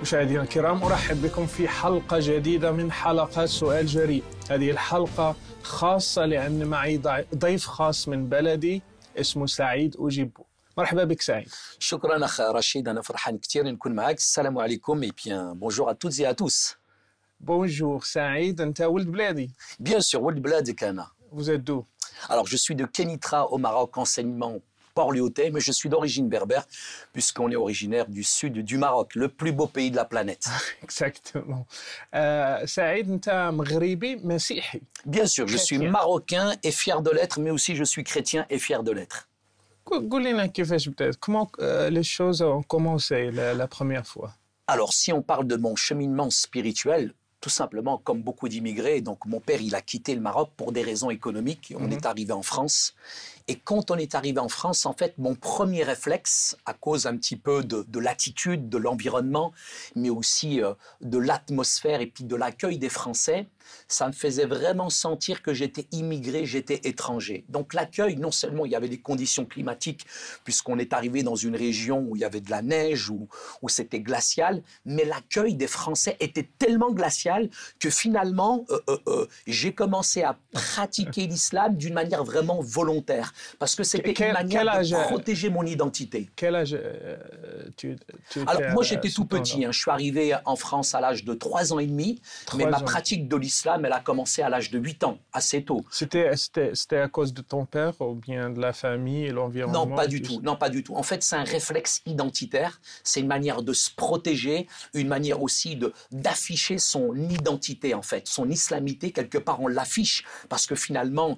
مشاهدينا الكرام، أرحب بكم في حلقة جديدة من حلقات سؤال جريء. هذه الحلقة خاصة لأن معي ضيف خاص من بلدي اسمه سعيد أوجيبو. مرحبا بك سعيد. شكرا أخ رشيد، أنا فرحان كثير نكون معك. السلام عليكم et bien bonjour à toutes et à tous. Bonjour سعيد، أنت ولد بلادي؟ Bien sûr, ولد بلادك أنا. Vous êtes d'où? Alors je suis de Kenitra au Maroc, enseignement Port-Lyotais, mais je suis d'origine berbère puisqu'on est originaire du sud du Maroc, le plus beau pays de la planète. Exactement. سعيد، أنت مغربي مسيحي. Bien sûr, je suis marocain et fier de l'être, mais aussi je suis chrétien et fier de l'être. قول لنا كيفاش بدأت. Comment les choses ont commencé la première fois? Alors si on parle de mon cheminement spirituel, tout simplement comme beaucoup d'immigrés, donc mon père il a quitté le Maroc pour des raisons économiques, on est arrivé en France. Et quand on est arrivé en France, en fait, mon premier réflexe, à cause un petit peu de l'attitude, de l'environnement, mais aussi de l'atmosphère et puis de l'accueil des Français, ça me faisait vraiment sentir que j'étais immigré, j'étais étranger. Donc l'accueil, non seulement il y avait des conditions climatiques, puisqu'on est arrivé dans une région où il y avait de la neige, où c'était glacial, mais l'accueil des Français était tellement glacial que finalement, j'ai commencé à pratiquer l'islam d'une manière vraiment volontaire. Parce que c'était une manière de protéger mon identité. Quel âge tu Alors, moi, j'étais tout petit. Je suis arrivé en France à l'âge de 3 ans et demi, mais ma pratique de l'islam, elle a commencé à l'âge de 8 ans, assez tôt. C'était à cause de ton père ou bien de la famille et l'environnement? Non, pas du tout. Non, pas du tout. En fait, c'est un réflexe identitaire. C'est une manière de se protéger, une manière aussi d'afficher son identité, en fait. Son islamité, quelque part, on l'affiche parce que finalement,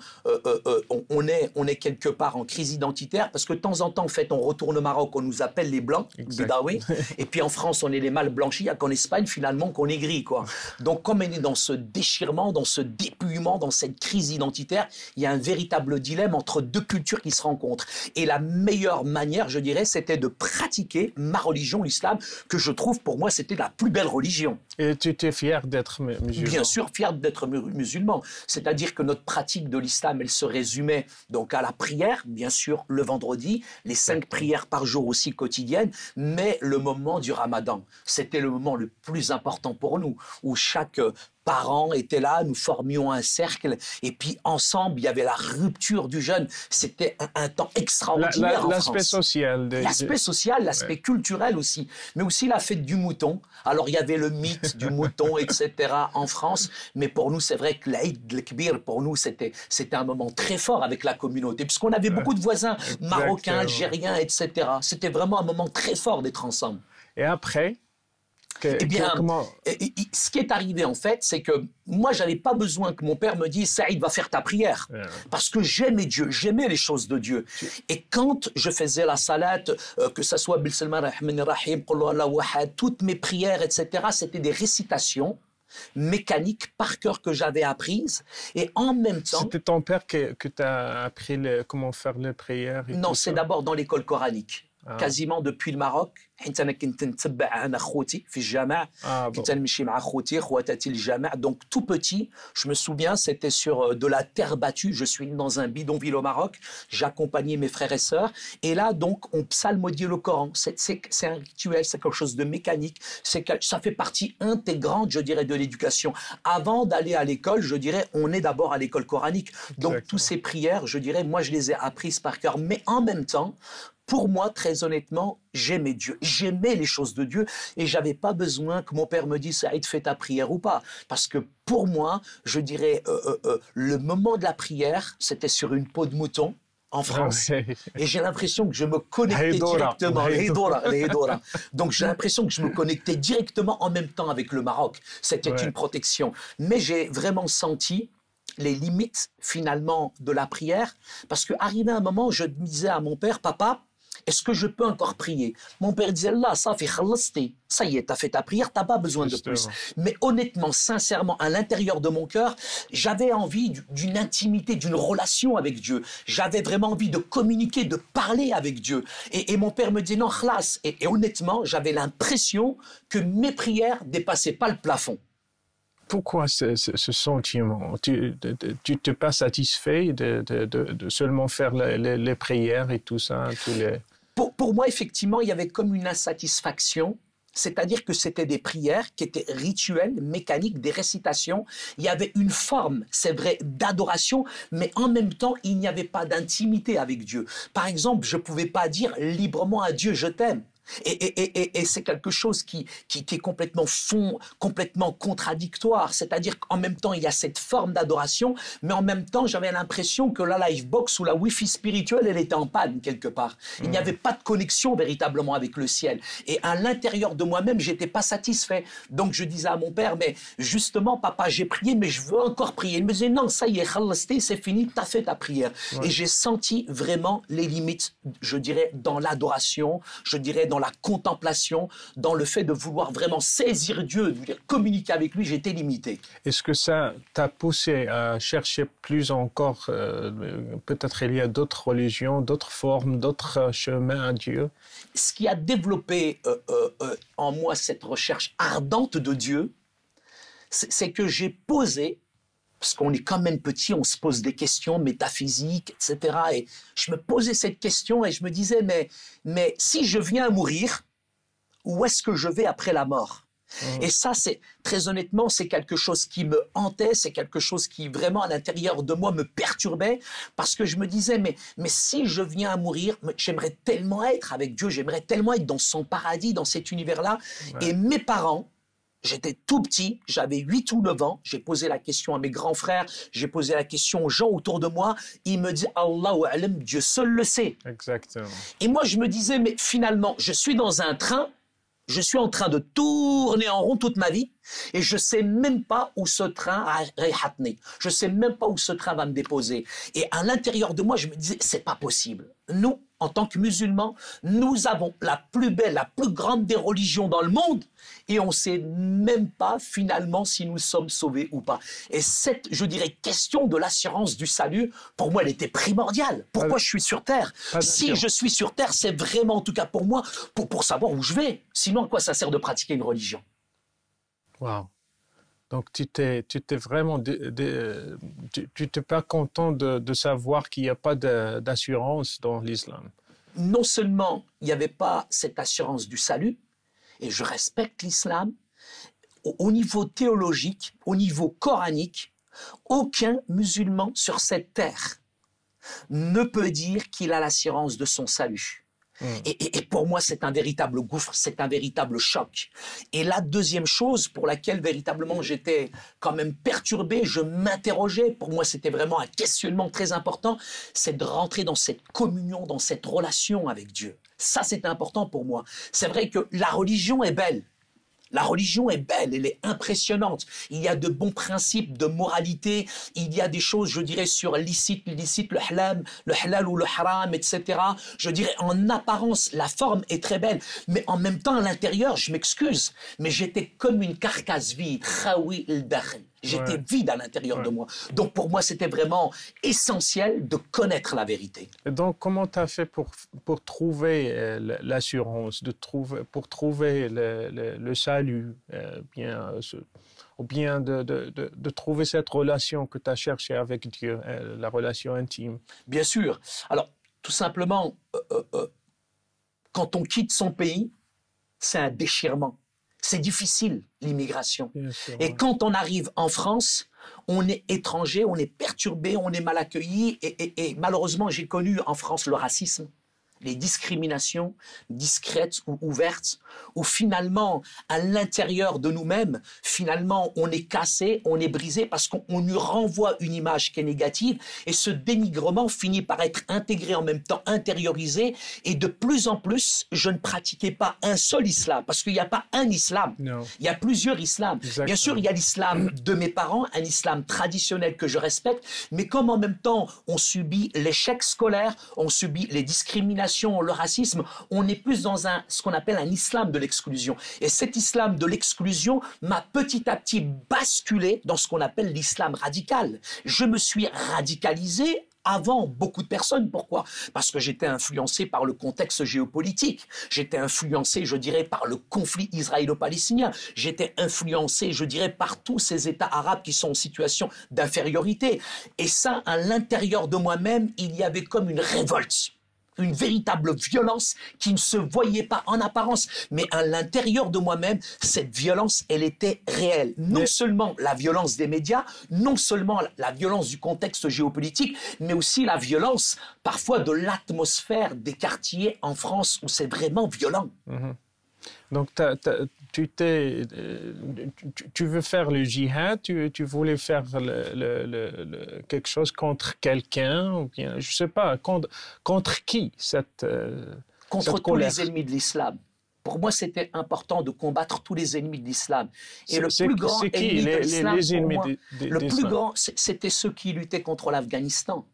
on est quelque part en crise identitaire, parce que de temps en temps, en fait, on retourne au Maroc, on nous appelle les Blancs, Bidawi, et puis en France, on est les mâles blanchis, il n'y a qu'en Espagne, finalement, qu'on est gris, quoi. Donc, comme on est dans ce déchirement, dans ce dépouillement, dans cette crise identitaire, il y a un véritable dilemme entre deux cultures qui se rencontrent. Et la meilleure manière, je dirais, c'était de pratiquer ma religion, l'islam, que je trouve, pour moi, c'était la plus belle religion. Et tu étais fier d'être musulman? Bien sûr, fier d'être musulman. C'est-à-dire que notre pratique de l'islam, elle se résumait donc à la prière, bien sûr, le vendredi, les 5 prières par jour aussi quotidiennes, mais le moment du Ramadan, c'était le moment le plus important pour nous, où chaque parents étaient là, nous formions un cercle, et puis ensemble, il y avait la rupture du jeûne. C'était un temps extraordinaire en France. L'aspect social. L'aspect social, l'aspect culturel aussi, mais aussi la fête du mouton. Alors, il y avait le mythe du mouton, etc. en France, mais pour nous, c'est vrai que l'Aïd el-Kbir, pour nous, c'était un moment très fort avec la communauté, puisqu'on avait beaucoup de voisins marocains, algériens, etc. C'était vraiment un moment très fort d'être ensemble. Et après? Eh bien, ce qui est arrivé en fait, c'est que moi, j'avais pas besoin que mon père me dise « Saïd, va faire ta prière ». Parce que j'aimais Dieu, j'aimais les choses de Dieu. Et quand je faisais la salat, que ça soit Bismillah ar-Rahman ar-Rahim, Qul Allahu Ahad, toutes mes prières, etc., c'était des récitations mécaniques par cœur que j'avais apprises. Et en même temps... C'était ton père que t'as appris comment faire les prières? Non, c'est d'abord dans l'école coranique. Quasiment depuis le Maroc. Donc tout petit, je me souviens, c'était sur de la terre battue. Je suis dans un bidonville au Maroc. J'accompagnais mes frères et sœurs. Et là, donc, on psalmodiait le Coran. C'est un rituel, c'est quelque chose de mécanique. Ça fait partie intégrante, je dirais, de l'éducation. Avant d'aller à l'école, je dirais, on est d'abord à l'école coranique. Donc, toutes ces prières, je dirais, moi, je les ai apprises par cœur. Mais en même temps, pour moi, très honnêtement, j'aimais Dieu. J'aimais les choses de Dieu et j'avais pas besoin que mon père me dise « Saïd, fais ta prière ou pas ». Parce que pour moi, je dirais, le moment de la prière, c'était sur une peau de mouton en France. Et j'ai l'impression que je me connectais directement. Donc j'ai l'impression que je me connectais directement en même temps avec le Maroc. C'était une protection. Mais j'ai vraiment senti les limites finalement de la prière. Parce qu'arrivé un moment, je disais à mon père « Papa, est-ce que je peux encore prier ?» Mon père disait « Là, ça fait khallasti. Ça y est, t'as fait ta prière, t'as pas besoin de plus. » Mais honnêtement, sincèrement, à l'intérieur de mon cœur, j'avais envie d'une intimité, d'une relation avec Dieu. J'avais vraiment envie de communiquer, de parler avec Dieu. Et mon père me disait « Non, khlas. » Et honnêtement, j'avais l'impression que mes prières dépassaient pas le plafond. Pourquoi ce sentiment? Tu n'es pas satisfait de seulement faire les prières et tout ça? Pour moi, effectivement, il y avait comme une insatisfaction C'est-à-dire que c'était des prières qui étaient rituelles, mécaniques, des récitations. Il y avait une forme, c'est vrai, d'adoration, mais en même temps, il n'y avait pas d'intimité avec Dieu. Par exemple, je ne pouvais pas dire librement à Dieu « je t'aime ». Et c'est quelque chose qui est complètement contradictoire. C'est-à-dire qu'en même temps, il y a cette forme d'adoration, mais en même temps, j'avais l'impression que la Livebox ou la Wi-Fi spirituelle, elle était en panne quelque part. Il n'y avait pas de connexion véritablement avec le ciel. Et à l'intérieur de moi-même, j'étais pas satisfait. Donc je disais à mon père, mais justement, papa, j'ai prié, mais je veux encore prier. Il me disait, non, ça y est, khalasté, c'est fini, t'as fait ta prière. Ouais. Et j'ai senti vraiment les limites, je dirais, dans l'adoration, je dirais, dans la contemplation, dans le fait de vouloir vraiment saisir Dieu, de communiquer avec lui, j'étais limité. Est-ce que ça t'a poussé à chercher plus encore, peut-être il y a d'autres religions, d'autres formes, d'autres chemins à Dieu? Ce qui a développé en moi cette recherche ardente de Dieu, c'est que j'ai posé, parce qu'on est quand même petit, on se pose des questions métaphysiques, etc. Et je me posais cette question et je me disais, mais si je viens à mourir, où est-ce que je vais après la mort? Et ça, c'est très honnêtement, c'est quelque chose qui me hantait, c'est quelque chose qui vraiment à l'intérieur de moi me perturbait, parce que je me disais, mais si je viens à mourir, j'aimerais tellement être avec Dieu, j'aimerais tellement être dans son paradis, dans cet univers-là. Ouais. Et mes parents, j'étais tout petit, j'avais 8 ou 9 ans, j'ai posé la question à mes grands frères, j'ai posé la question aux gens autour de moi, ils me disent « Allahu a'lam », Dieu seul le sait. Exactement. Et moi, je me disais, mais finalement, je suis dans un train, je suis en train de tourner en rond toute ma vie, et je ne sais même pas où ce train a réhatné. Je ne sais même pas où ce train va me déposer. Et à l'intérieur de moi, je me disais, c'est pas possible. Nous, en tant que musulmans, nous avons la plus belle, la plus grande des religions dans le monde, et on ne sait même pas finalement si nous sommes sauvés ou pas. Et cette, je dirais, question de l'assurance du salut, pour moi, elle était primordiale. Pourquoi je suis sur Terre? Si je suis sur Terre, c'est vraiment, en tout cas pour moi, pour savoir où je vais. Sinon, à quoi ça sert de pratiquer une religion? Wow. Donc, tu t'es vraiment... tu n'étais pas content de savoir qu'il n'y a pas d'assurance dans l'islam. Non seulement il n'y avait pas cette assurance du salut, et je respecte l'islam, au niveau théologique, au niveau coranique, aucun musulman sur cette terre ne peut dire qu'il a l'assurance de son salut. Et pour moi, c'est un véritable gouffre, c'est un véritable choc. Et la deuxième chose pour laquelle véritablement j'étais quand même perturbé, je m'interrogeais, pour moi c'était vraiment un questionnement très important, c'est de rentrer dans cette communion, dans cette relation avec Dieu. Ça, c'est important pour moi. C'est vrai que la religion est belle. La religion est belle, elle est impressionnante. Il y a de bons principes de moralité. Il y a des choses, je dirais, sur l'illicite, le halal ou le haram, etc. Je dirais, en apparence, la forme est très belle. Mais en même temps, à l'intérieur, je m'excuse, mais j'étais comme une carcasse vide. Khawi el-dakhl. J'étais vide à l'intérieur de moi. Donc pour moi, c'était vraiment essentiel de connaître la vérité. Et donc, comment tu as fait pour trouver l'assurance, pour trouver le salut, ou bien de trouver cette relation que tu as cherchée avec Dieu, la relation intime? Bien sûr. Alors, tout simplement, quand on quitte son pays, c'est un déchirement. C'est difficile, l'immigration. Et quand on arrive en France, on est étranger, on est perturbé, on est mal accueilli. Et malheureusement, j'ai connu en France le racisme, les discriminations discrètes ou ouvertes, où finalement, à l'intérieur de nous-mêmes, finalement, on est cassé, on est brisé parce qu'on nous renvoie une image qui est négative et ce dénigrement finit par être intégré en même temps, intériorisé et de plus en plus, je ne pratiquais pas un seul islam parce qu'il n'y a pas un islam, il y a plusieurs islams. Exactement. Bien sûr, il y a l'islam de mes parents, un islam traditionnel que je respecte, mais comme en même temps, on subit l'échec scolaire, on subit les discriminations, le racisme, on est plus dans ce qu'on appelle un islam de l'exclusion. Et cet islam de l'exclusion m'a petit à petit basculé dans ce qu'on appelle l'islam radical. Je me suis radicalisé avant beaucoup de personnes. Pourquoi? Parce que j'étais influencé par le contexte géopolitique. J'étais influencé, je dirais, par le conflit israélo-palestinien. J'étais influencé, je dirais, par tous ces États arabes qui sont en situation d'infériorité. Et ça, à l'intérieur de moi-même, il y avait comme une révolte. une véritable violence qui ne se voyait pas en apparence. Mais à l'intérieur de moi-même, cette violence, elle était réelle. Non seulement la violence des médias, non seulement la violence du contexte géopolitique, mais aussi la violence parfois de l'atmosphère des quartiers en France où c'est vraiment violent. Donc, tu veux faire le djihad, tu voulais faire quelque chose contre quelqu'un, ou bien, je ne sais pas, contre qui contre tous les ennemis de l'islam. Pour moi, c'était important de combattre tous les ennemis de l'islam. Et le plus grand ennemi de l'islam, le plus grand, c'était ceux qui luttaient contre l'Afghanistan.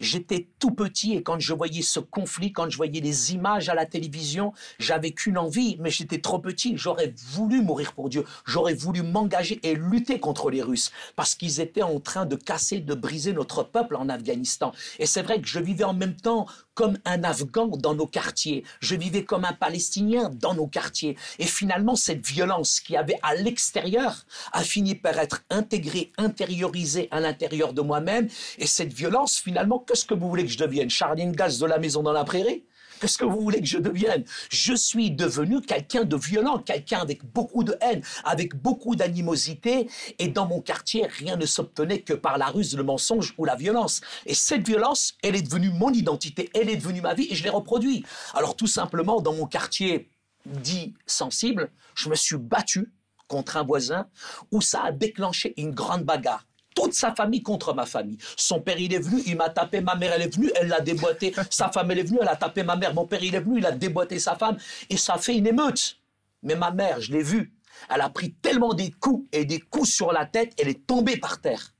J'étais tout petit et quand je voyais ce conflit, quand je voyais les images à la télévision, j'avais qu'une envie, mais j'étais trop petit. J'aurais voulu mourir pour Dieu. J'aurais voulu m'engager et lutter contre les Russes parce qu'ils étaient en train de casser, de briser notre peuple en Afghanistan. Et c'est vrai que je vivais en même temps comme un Afghan dans nos quartiers. Je vivais comme un Palestinien dans nos quartiers. Et finalement, cette violence qui avait à l'extérieur a fini par être intégrée, intériorisée à l'intérieur de moi-même. Et cette violence, finalement, qu'est-ce que vous voulez que je devienne? Charline Gaz de la maison dans la prairie? Qu'est-ce que vous voulez que je devienne? Je suis devenu quelqu'un de violent, quelqu'un avec beaucoup de haine, avec beaucoup d'animosité. Et dans mon quartier, rien ne s'obtenait que par la ruse, le mensonge ou la violence. Et cette violence, elle est devenue mon identité, elle est devenue ma vie et je l'ai reproduit. Alors tout simplement, dans mon quartier dit sensible, je me suis battu contre un voisin où ça a déclenché une grande bagarre. Toute sa famille contre ma famille. Son père, il est venu, il m'a tapé, ma mère, elle est venue, elle l'a déboîté. Sa femme, elle est venue, elle a tapé ma mère. Mon père, il est venu, il a déboîté sa femme. Et ça a fait une émeute. Mais ma mère, je l'ai vue, elle a pris tellement des coups et des coups sur la tête, elle est tombée par terre.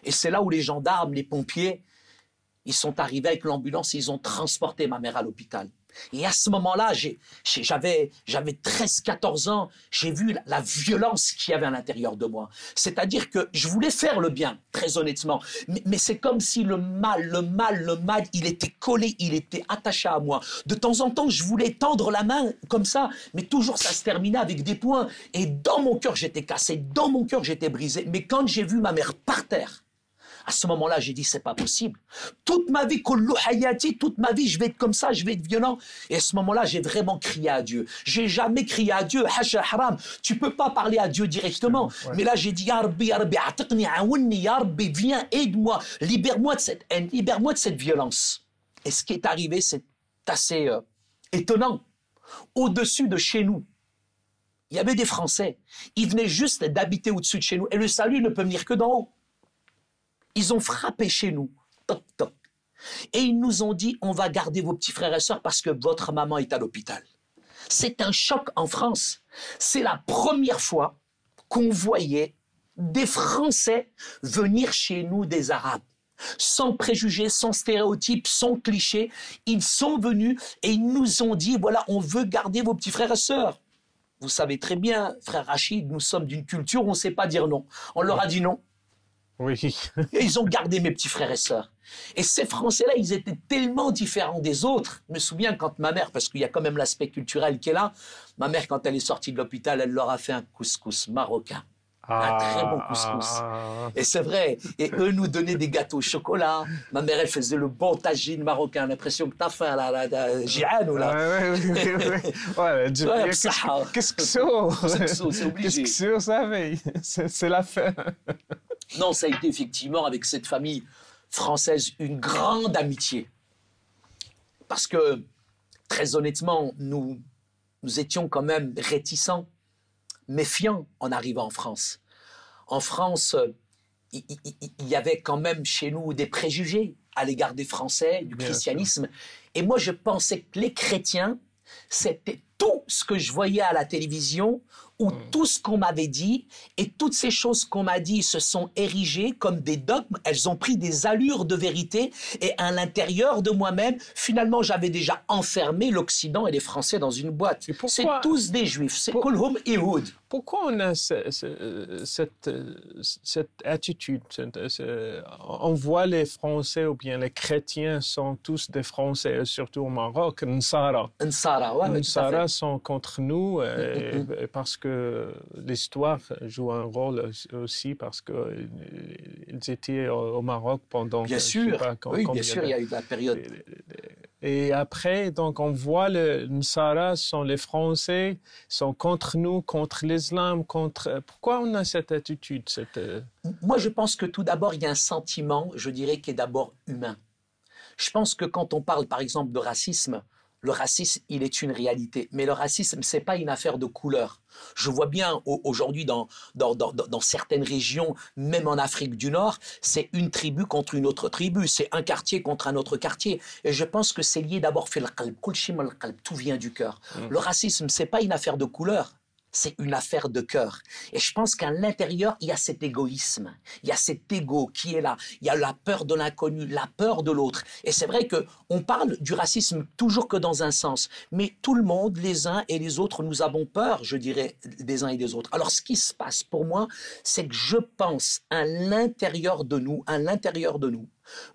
Et c'est là où les gendarmes, les pompiers, ils sont arrivés avec l'ambulance et ils ont transporté ma mère à l'hôpital. Et à ce moment-là, j'avais 13-14 ans, j'ai vu la violence qu'il y avait à l'intérieur de moi. C'est-à-dire que je voulais faire le bien, très honnêtement. Mais c'est comme si le mal, il était collé, il était attaché à moi. De temps en temps, je voulais tendre la main comme ça, mais toujours ça se terminait avec des poings. Et dans mon cœur, j'étais cassé, dans mon cœur, j'étais brisé. Mais quand j'ai vu ma mère par terre, à ce moment-là, j'ai dit, c'est pas possible. Toute ma vie, toute ma vie, je vais être comme ça, je vais être violent. Et à ce moment-là, j'ai vraiment crié à Dieu. J'ai jamais crié à Dieu, hasha haram. Tu peux pas parler à Dieu directement. Ouais. Mais là, j'ai dit, Ya Rabbi, atiqni, aouni, Ya Rabbi, viens, aide-moi, libère-moi de cette haine, libère-moi de cette violence. Et ce qui est arrivé, c'est assez étonnant. Au-dessus de chez nous, il y avait des Français. Ils venaient juste d'habiter au-dessus de chez nous. Et le salut ne peut venir que d'en haut. Ils ont frappé chez nous, toc toc, et ils nous ont dit on va garder vos petits frères et sœurs parce que votre maman est à l'hôpital. C'est un choc en France. C'est la première fois qu'on voyait des Français venir chez nous des Arabes. Sans préjugés, sans stéréotypes, sans clichés, ils sont venus et ils nous ont dit voilà, on veut garder vos petits frères et sœurs. Vous savez très bien, frère Rachid, nous sommes d'une culture où on ne sait pas dire non. On leur a dit non. Oui. Et ils ont gardé mes petits frères et sœurs. Et ces Français-là, ils étaient tellement différents des autres. Je me souviens quand ma mère, parce qu'il y a quand même l'aspect culturel qui est là, ma mère, quand elle est sortie de l'hôpital, elle leur a fait un couscous marocain. Un très bon couscous. Et c'est vrai. Et eux nous donnaient des gâteaux au chocolat. Ma mère, elle faisait le bon tagine marocain. L'impression que t'as faim, là, Jihan ou là. Ouais, qu'est-ce que c'est obligé. Qu'est-ce que c'est la fin. Non, ça a été effectivement, avec cette famille française, une grande amitié. Parce que, très honnêtement, nous étions quand même réticents, méfiants en arrivant en France. En France, il y avait quand même chez nous des préjugés à l'égard des Français, du christianisme. Et moi, je pensais que les chrétiens, c'était tout ce que je voyais à la télévision où tout ce qu'on m'avait dit et toutes ces choses qu'on m'a dit se sont érigées comme des dogmes, elles ont pris des allures de vérité et à l'intérieur de moi-même, finalement, j'avais déjà enfermé l'Occident et les Français dans une boîte. C'est tous des Juifs, c'est Kulhum Ihoud. Pourquoi on a cette attitude? On voit les Français ou bien les chrétiens sont tous des Français, surtout au Maroc, Nsara. Nsara sont contre nous parce que l'histoire joue un rôle aussi parce qu'ils étaient au Maroc pendant... Bien sûr, oui, bien sûr, il y a eu la période... Et après, donc, on voit les Nsara sont les Français, sont contre nous, contre l'islam, contre... Pourquoi on a cette attitude Moi, je pense que tout d'abord, il y a un sentiment, je dirais, qui est d'abord humain. Je pense que quand on parle, par exemple, de racisme, le racisme, il est une réalité. Mais le racisme, ce n'est pas une affaire de couleur. Je vois bien aujourd'hui dans certaines régions, même en Afrique du Nord, c'est une tribu contre une autre tribu. C'est un quartier contre un autre quartier. Et je pense que c'est lié d'abord, tout vient du cœur. Le racisme, ce n'est pas une affaire de couleur. C'est une affaire de cœur. Et je pense qu'à l'intérieur, il y a cet égoïsme. Il y a cet ego qui est là. Il y a la peur de l'inconnu, la peur de l'autre. Et c'est vrai qu'on parle du racisme toujours que dans un sens. Mais tout le monde, les uns et les autres, nous avons peur, je dirais, des uns et des autres. Alors, ce qui se passe pour moi, c'est que je pense à l'intérieur de nous,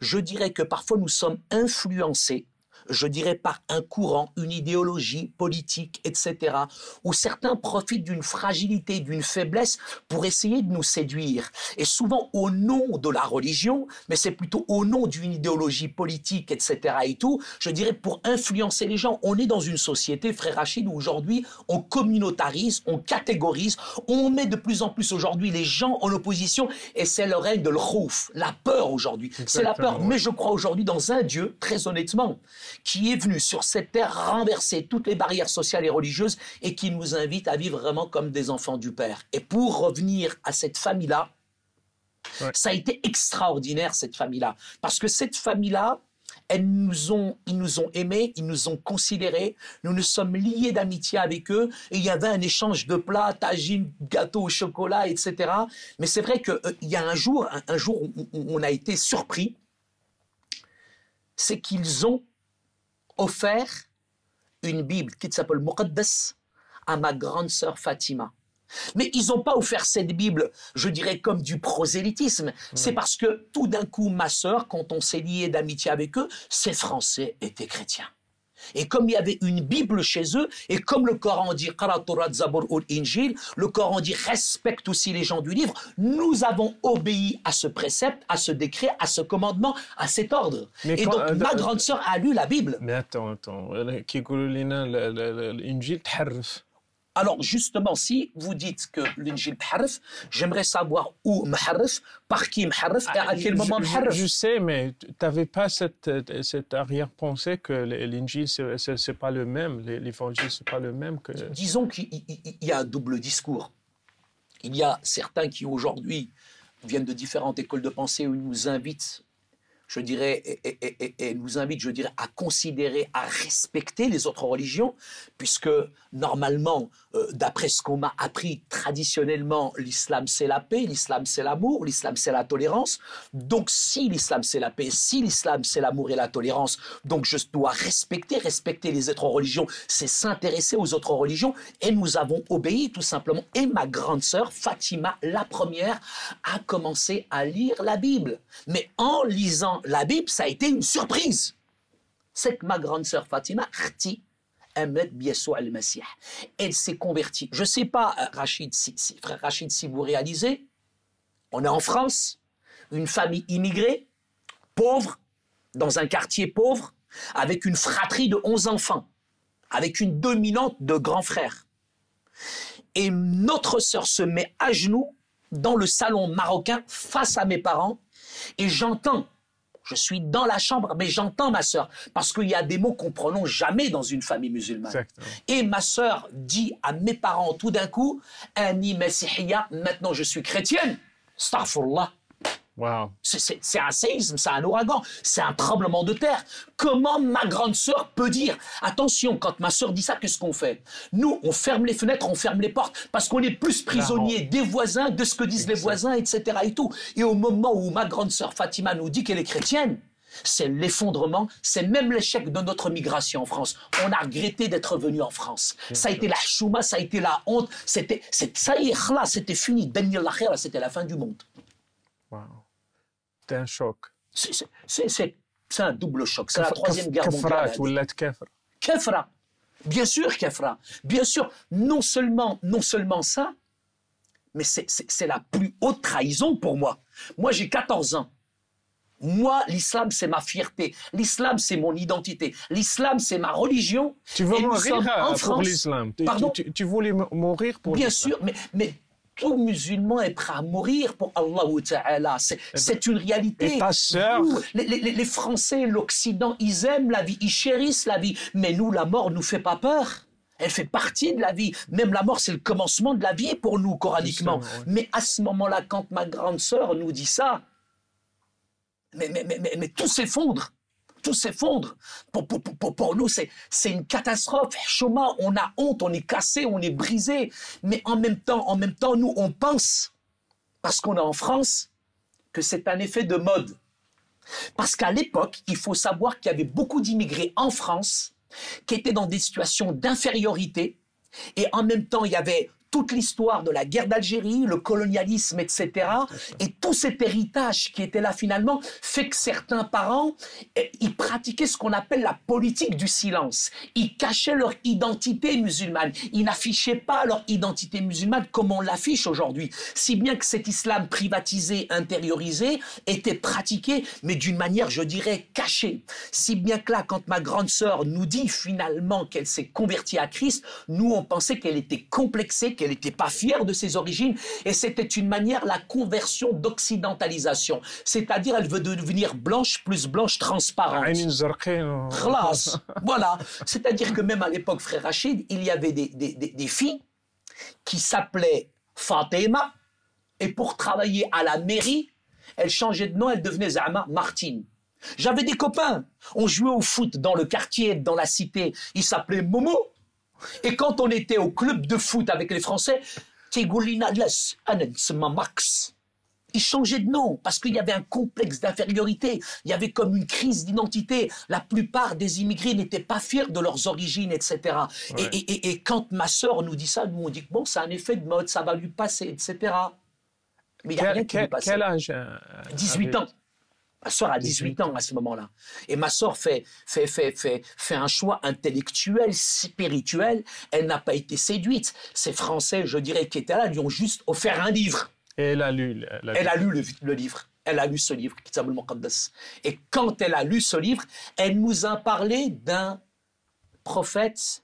je dirais que parfois nous sommes influencés, je dirais par un courant, une idéologie politique, etc., où certains profitent d'une fragilité, d'une faiblesse pour essayer de nous séduire. Et souvent au nom de la religion, mais c'est plutôt au nom d'une idéologie politique, etc., et tout, je dirais pour influencer les gens. On est dans une société, frère Rachid, où aujourd'hui on communautarise, on catégorise, on met de plus en plus aujourd'hui les gens en opposition, et c'est le règne de l'khouf, la peur aujourd'hui. C'est la peur, mais je crois aujourd'hui dans un Dieu, très honnêtement, qui est venu sur cette terre renverser toutes les barrières sociales et religieuses et qui nous invite à vivre vraiment comme des enfants du Père. Et pour revenir à cette famille-là, ça a été extraordinaire, cette famille-là. Parce que cette famille-là, ils nous ont aimés, ils nous ont considérés, nous nous sommes liés d'amitié avec eux, et il y avait un échange de plats, tagine, gâteau au chocolat, etc. Mais c'est vrai qu'il y a un jour où on a été surpris, c'est qu'ils ont offert une Bible qui s'appelle Muqaddas à ma grande sœur Fatima. Mais ils n'ont pas offert cette Bible, je dirais, comme du prosélytisme. C'est parce que tout d'un coup, ma sœur, quand on s'est lié d'amitié avec eux, ces Français étaient chrétiens. Et comme il y avait une Bible chez eux, et comme le Coran dit le Coran dit respecte aussi les gens du livre, nous avons obéi à ce précepte, à ce décret, à ce commandement, à cet ordre. Mais et donc ma grande sœur a lu la Bible. Mais attends. L'Injil تحرف. Alors justement, si vous dites que l'Injil m'harraf, j'aimerais savoir où m'harraf, par qui m'harraf et à quel moment m'harraf. Je sais, mais tu n'avais pas cette arrière-pensée que l'Injil, c'est pas le même, l'Évangile, c'est pas le même que... Disons qu'il y a un double discours. Il y a certains qui aujourd'hui viennent de différentes écoles de pensée où ils nous invitent, je dirais, et nous invitent, je dirais, à considérer, à respecter les autres religions, puisque normalement, d'après ce qu'on m'a appris traditionnellement, l'islam c'est la paix, l'islam c'est l'amour, l'islam c'est la tolérance. Donc si l'islam c'est la paix, si l'islam c'est l'amour et la tolérance, donc je dois respecter les autres religions, c'est s'intéresser aux autres religions, et nous avons obéi tout simplement. Et ma grande sœur, Fatima, la première, a commencé à lire la Bible. Mais en lisant la Bible, ça a été une surprise. C'est que ma grande sœur Fatima, elle s'est convertie. Je ne sais pas, frère Rachid, si vous réalisez, on est en France, une famille immigrée, pauvre, dans un quartier pauvre, avec une fratrie de 11 enfants, avec une dominante de grands frères. Et notre sœur se met à genoux dans le salon marocain face à mes parents, et j'entends, je suis dans la chambre, mais j'entends ma sœur, parce qu'il y a des mots qu'on ne prononce jamais dans une famille musulmane. Exactement. Et ma sœur dit à mes parents tout d'un coup, « Ani messihiya, maintenant je suis chrétienne. » Astaghfirullah. Wow. C'est un séisme, c'est un ouragan, c'est un tremblement de terre. Comment ma grande sœur peut dire? Attention, quand ma sœur dit ça, qu'est-ce qu'on fait? Nous, on ferme les fenêtres, on ferme les portes, parce qu'on est plus prisonniers des voisins, de ce que disent les voisins, etc. Et tout. Et au moment où ma grande sœur Fatima nous dit qu'elle est chrétienne, c'est l'effondrement, c'est même l'échec de notre migration en France. On a regretté d'être venu en France. Ça a été la chouma, ça a été la honte, ça y est, c'était fini. Daniel Lakhira, c'était la fin du monde. Wow. C'est un choc. C'est un double choc. C'est la troisième guerre mondiale. Kefra. Bien sûr, Kefra. Bien sûr, non seulement ça, mais c'est la plus haute trahison pour moi. Moi, j'ai 14 ans. Moi, l'islam, c'est ma fierté. L'islam, c'est mon identité. L'islam, c'est ma religion. Tu veux Et nous mourir sommes en pour France. l'islam. Pardon? Tu voulais mourir pour Bien l'islam. sûr, mais tout musulman est prêt à mourir pour Allah Ta'ala. C'est une réalité. Et ta sœur? Nous, les Français, l'Occident, ils aiment la vie, ils chérissent la vie. Mais nous, la mort ne nous fait pas peur. Elle fait partie de la vie. Même la mort, c'est le commencement de la vie pour nous, coraniquement. C'est ça, ouais. Mais à ce moment-là, quand ma grande sœur nous dit ça, mais tout s'effondre. Tout s'effondre. Pour nous, c'est une catastrophe. Chouma, on a honte, on est cassé, on est brisé. Mais en même temps, nous, on pense, parce qu'on est en France, que c'est un effet de mode. Parce qu'à l'époque, il faut savoir qu'il y avait beaucoup d'immigrés en France qui étaient dans des situations d'infériorité. Et en même temps, il y avait toute l'histoire de la guerre d'Algérie, le colonialisme, etc. Et tout cet héritage qui était là finalement fait que certains parents, ils pratiquaient ce qu'on appelle la politique du silence. Ils cachaient leur identité musulmane. Ils n'affichaient pas leur identité musulmane comme on l'affiche aujourd'hui. Si bien que cet islam privatisé, intériorisé, était pratiqué, mais d'une manière, je dirais, cachée. Si bien que là, quand ma grande sœur nous dit finalement qu'elle s'est convertie à Christ, nous, on pensait qu'elle était complexée, qu'elle n'était pas fière de ses origines, et c'était une manière, la conversion d'occidentalisation. C'est-à-dire, elle veut devenir blanche plus blanche transparente. Khlas. Voilà. C'est-à-dire que même à l'époque, frère Rachid, il y avait des filles qui s'appelaient Fatima, et pour travailler à la mairie, elles changeaient de nom, elles devenaient Zama Martine. J'avais des copains, on jouait au foot dans le quartier, dans la cité, ils s'appelaient Momo. Et quand on était au club de foot avec les Français, Max. Ils changeaient de nom parce qu'il y avait un complexe d'infériorité. Il y avait comme une crise d'identité. La plupart des immigrés n'étaient pas fiers de leurs origines, etc. Ouais. Et quand ma sœur nous dit ça, nous on dit que bon, c'est un effet de mode, ça va lui passer, etc. Mais il n'y a rien qui lui passe. Quel âge 18 ans. Ma sœur a 18 ans à ce moment-là. Et ma sœur fait un choix intellectuel, spirituel. Elle n'a pas été séduite. Ces Français, je dirais, qui étaient là, lui ont juste offert un livre. Et elle a lu. Elle a lu le livre. Elle a lu ce livre, Kitab al-Muqaddas. Et quand elle a lu ce livre, elle nous a parlé d'un prophète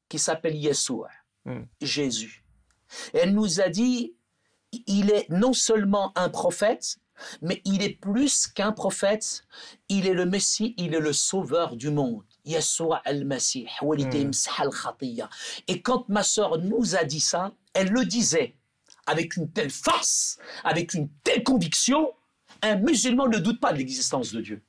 qui s'appelle Yeshua, Jésus. Et elle nous a dit, il est non seulement un prophète, mais il est plus qu'un prophète, il est le Messie, il est le sauveur du monde. Yeshua al-Masih, Et quand ma sœur nous a dit ça, elle le disait avec une telle force, avec une telle conviction, un musulman ne doute pas de l'existence de Dieu.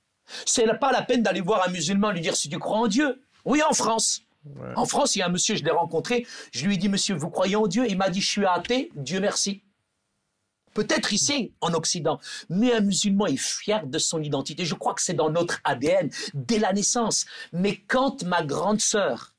C'est pas la peine d'aller voir un musulman lui dire si tu crois en Dieu. Oui, en France. Ouais. En France, il y a un monsieur, je l'ai rencontré, je lui ai dit, monsieur, vous croyez en Dieu? Il m'a dit, je suis athée, Dieu merci. Peut-être ici, en Occident, mais un musulman est fier de son identité. Je crois que c'est dans notre ADN, dès la naissance. Mais quand ma grande sœur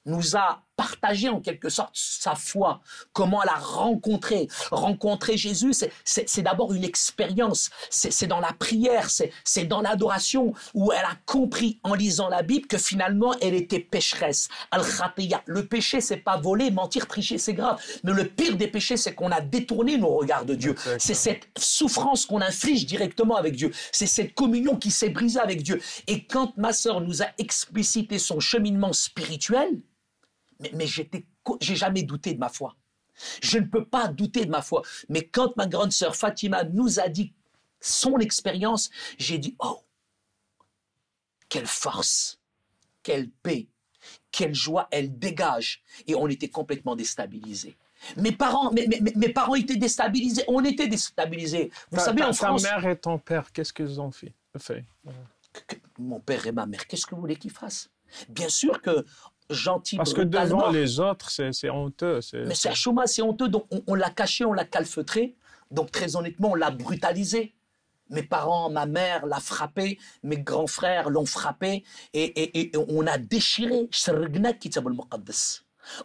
nous a partagé en quelque sorte sa foi, comment elle a rencontré Jésus, c'est d'abord une expérience, c'est dans la prière, c'est dans l'adoration, où elle a compris en lisant la Bible que finalement elle était pécheresse. Al-Khatiya, le péché c'est pas voler, mentir, tricher, c'est grave, mais le pire des péchés c'est qu'on a détourné nos regards de Dieu, c'est cette souffrance qu'on inflige directement avec Dieu, c'est cette communion qui s'est brisée avec Dieu. Et quand ma sœur nous a explicité son cheminement spirituel, mais j'ai jamais douté de ma foi. Je ne peux pas douter de ma foi. Mais quand ma grande sœur Fatima nous a dit son expérience, j'ai dit, oh, quelle force, quelle paix, quelle joie elle dégage. Et on était complètement déstabilisés. Mes parents étaient déstabilisés, on était déstabilisés. Vous savez, en France... Ta mère et ton père, qu'est-ce qu'ils ont fait? Mon père et ma mère, qu'est-ce que vous voulez qu'ils fassent? Bien sûr que gentil. Parce que devant les autres, c'est honteux. Mais c'est Chouma, c'est honteux. Donc on l'a caché, on l'a calfeutré. Donc très honnêtement, on l'a brutalisé. Mes parents, ma mère l'a frappé, mes grands frères l'ont frappé, et on a déchiré.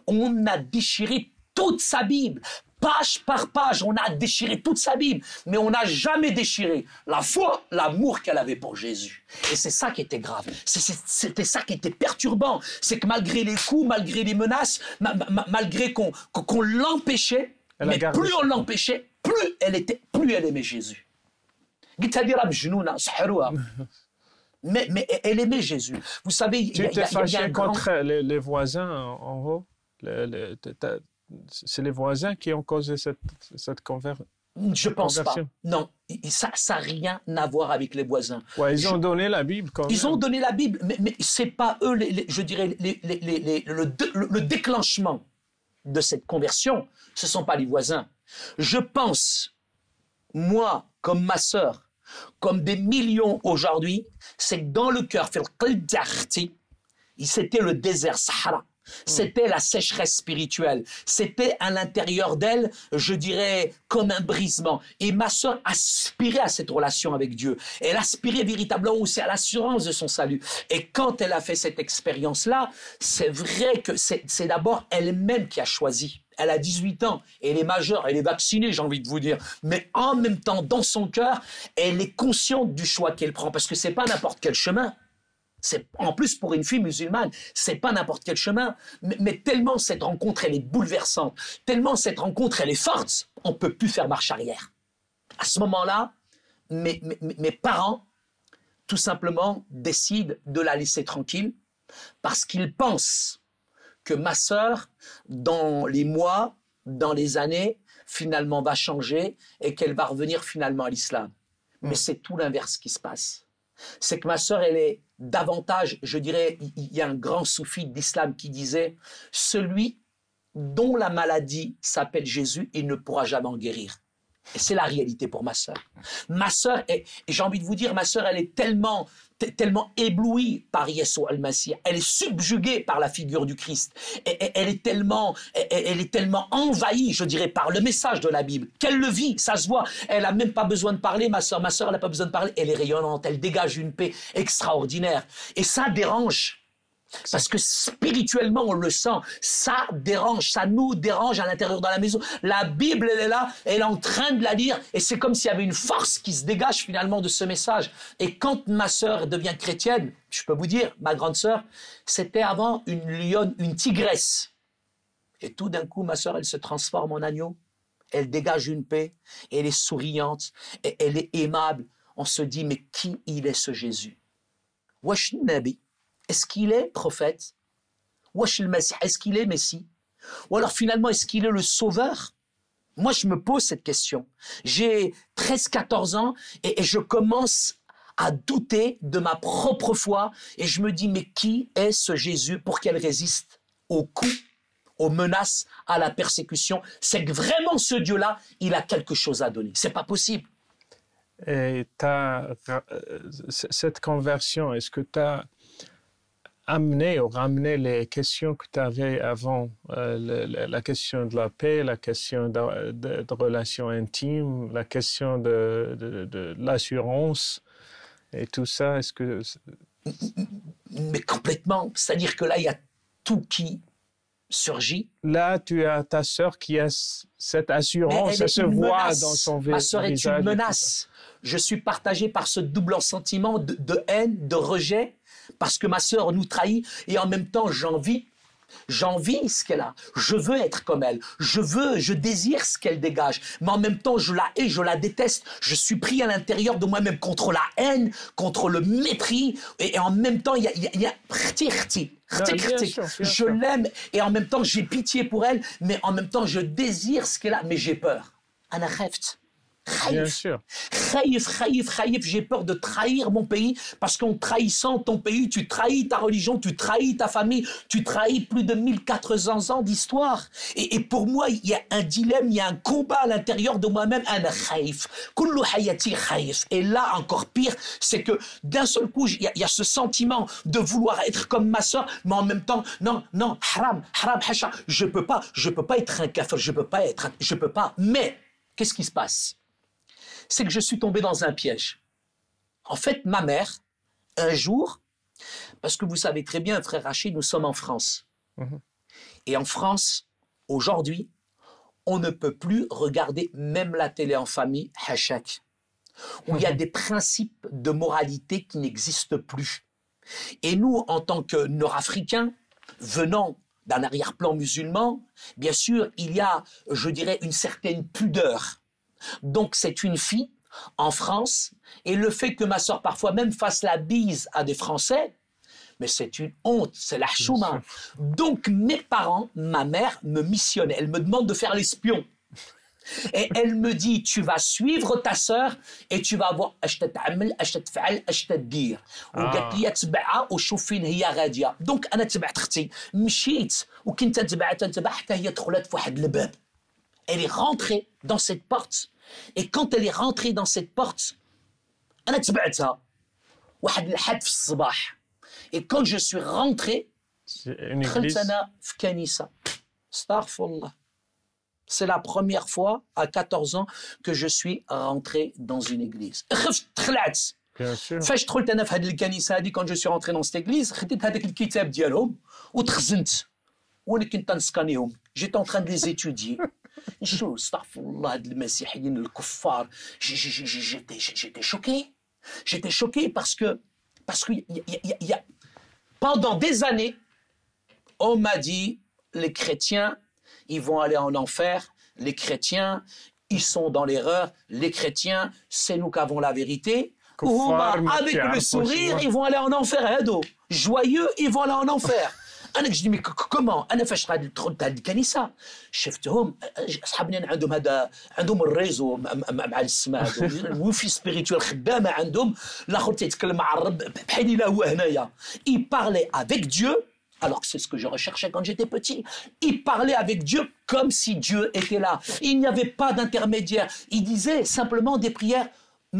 On a déchiré toute sa Bible. Page par page, on a déchiré toute sa Bible, mais on n'a jamais déchiré la foi, l'amour qu'elle avait pour Jésus. Et c'est ça qui était grave, c'était ça qui était perturbant, c'est que malgré les coups, malgré les menaces, malgré qu'on l'empêchait, mais plus on l'empêchait, plus elle aimait Jésus. Mais elle aimait Jésus. Vous savez, il Tu y t'es a fâché un grand... contre les voisins en haut? C'est les voisins qui ont causé cette conversion? Je pense pas. Non, ça n'a rien à voir avec les voisins. Ouais, ils ont donné la Bible quand même. Ils ont donné la Bible, mais ce n'est pas eux, je dirais, le déclenchement de cette conversion, ce ne sont pas les voisins. Je pense, moi, comme ma sœur, comme des millions aujourd'hui, c'est que dans le cœur, c'était le désert Sahara. C'était la sécheresse spirituelle. C'était à l'intérieur d'elle, je dirais, comme un brisement. Et ma sœur aspirait à cette relation avec Dieu. Elle aspirait véritablement aussi à l'assurance de son salut. Et quand elle a fait cette expérience-là, c'est vrai que c'est d'abord elle-même qui a choisi. Elle a 18 ans, elle est majeure, elle est vaccinée, j'ai envie de vous dire. Mais en même temps, dans son cœur, elle est consciente du choix qu'elle prend. Parce que c'est pas n'importe quel chemin. En plus, pour une fille musulmane, c'est pas n'importe quel chemin, mais tellement cette rencontre, elle est bouleversante, tellement cette rencontre, elle est forte, on peut plus faire marche arrière. À ce moment-là, mes parents, tout simplement, décident de la laisser tranquille parce qu'ils pensent que ma sœur, dans les mois, dans les années, finalement va changer et qu'elle va revenir finalement à l'islam. Mais c'est tout l'inverse qui se passe. C'est que ma sœur, elle est davantage, je dirais, il y a un grand soufi d'islam qui disait « Celui dont la maladie s'appelle Jésus, il ne pourra jamais en guérir ». Et c'est la réalité pour ma sœur. Ma sœur, j'ai envie de vous dire, ma sœur, elle est tellement éblouie par Yeshua al-Masih. Elle est subjuguée par la figure du Christ. Elle est tellement envahie, je dirais, par le message de la Bible, qu'elle le vit, ça se voit. Elle n'a même pas besoin de parler, ma sœur, elle n'a pas besoin de parler. Elle est rayonnante, elle dégage une paix extraordinaire. Et ça dérange. Parce que spirituellement, on le sent, ça dérange, ça nous dérange à l'intérieur de la maison. La Bible, elle est là, elle est en train de la lire, et c'est comme s'il y avait une force qui se dégage finalement de ce message. Et quand ma sœur devient chrétienne, je peux vous dire, ma grande sœur, c'était avant une lionne, une tigresse. Et tout d'un coup, ma sœur, elle se transforme en agneau, elle dégage une paix, elle est souriante, et elle est aimable. On se dit, mais qui il est ce Jésus? Wesh Nabi. Est-ce qu'il est prophète? Est-ce qu'il est Messie? Ou alors finalement, est-ce qu'il est le sauveur? Moi, je me pose cette question. J'ai 13-14 ans et je commence à douter de ma propre foi et je me dis, mais qui est ce Jésus pour qu'elle résiste aux coups, aux menaces, à la persécution? C'est que vraiment ce Dieu-là, il a quelque chose à donner. C'est pas possible. Et cette conversion, est-ce que tu as amener ou ramener les questions que tu avais avant, la question de la paix, la question de relations intimes, la question de l'assurance et tout ça, est-ce que... Mais complètement, c'est-à-dire que là, il y a tout qui surgit. Là, tu as ta sœur qui a cette assurance, elle se voit dans son visage. Ma sœur est une menace. Je suis partagé par ce double sentiment de haine, de rejet, parce que ma sœur nous trahit et en même temps j'envie ce qu'elle a. Je veux être comme elle. Je désire ce qu'elle dégage. Mais en même temps, je la hais, je la déteste. Je suis pris à l'intérieur de moi-même contre la haine, contre le mépris. Et en même temps, il y a je l'aime et en même temps, j'ai pitié pour elle. Mais en même temps, je désire ce qu'elle a. Mais j'ai peur. Ana kheft. Bien sûr. J'ai peur de trahir mon pays parce qu'en trahissant ton pays, tu trahis ta religion, tu trahis ta famille, tu trahis plus de 1400 ans d'histoire. Et pour moi, il y a un dilemme, il y a un combat à l'intérieur de moi-même. Et là, encore pire, c'est que d'un seul coup, il y a ce sentiment de vouloir être comme ma soeur, mais en même temps, non, haram, hasha, je peux pas être un kafir, je peux pas. Mais, qu'est-ce qui se passe? C'est que je suis tombé dans un piège. En fait, ma mère, un jour, parce que vous savez très bien, frère Rachid, nous sommes en France. Et en France, aujourd'hui, on ne peut plus regarder même la télé en famille, hachak, où il y a des principes de moralité qui n'existent plus. Et nous, en tant que Nord-Africains, venant d'un arrière-plan musulman, bien sûr, il y a, je dirais, une certaine pudeur. Donc, c'est une fille, en France, et le fait que ma sœur parfois même fasse la bise à des Français, mais c'est une honte, c'est la chouma. Donc mes parents, ma mère me missionne, elle me demande de faire l'espion. Et elle me dit, tu vas suivre ta sœur et tu vas voir اش تتعمل اش تفعل اش تدير وقالت لي تبعها وشوف فين هي غاديه. دونك انا تبعت اختي مشيت وكنت نتبعها حتى هي دخلت في واحد الباب. Elle est rentrée dans cette porte et quand elle est rentrée dans cette porte انا تبعتها واحد الحد في الصباح. Et quand je suis rentré دخلت انا في كنيسه. استغفر الله. C'est la première fois, à 14 ans, que je suis rentré dans une église. Bien sûr. فاش دخلت انا في هذه الكنيسه هذه quand je suis rentré dans cette église خديت هذاك الكتاب ديالهم وتخزنت وانا كنت نسكانيهم. J'étais en train de les étudier. نشوف استغفر الله هاد المسيحيين الكفار. J'étais choqué. J'étais choqué parce que pendant des années on m'a dit les chrétiens ils vont aller en enfer, les chrétiens, ils sont dans l'erreur, les chrétiens, c'est nous qui avons la vérité. Avec le sourire, ils vont aller en enfer. Joyeux, ils vont aller en enfer. انا كنت mais comment انا فاش غادي دخلت هذه الكنيسه شفتهم اصحابنا عندهم الريزو مع السماء الوفي سبيريتوال خدامه عندهم الاخر تيتكلم مع الرب بحال الا هو هنايا. Il parlait avec Dieu. Alors que c'est ce que je recherchais quand j'étais petit. Il parlait avec Dieu comme si Dieu était là. Il n'y avait pas d'intermédiaire. Il disait simplement des prières.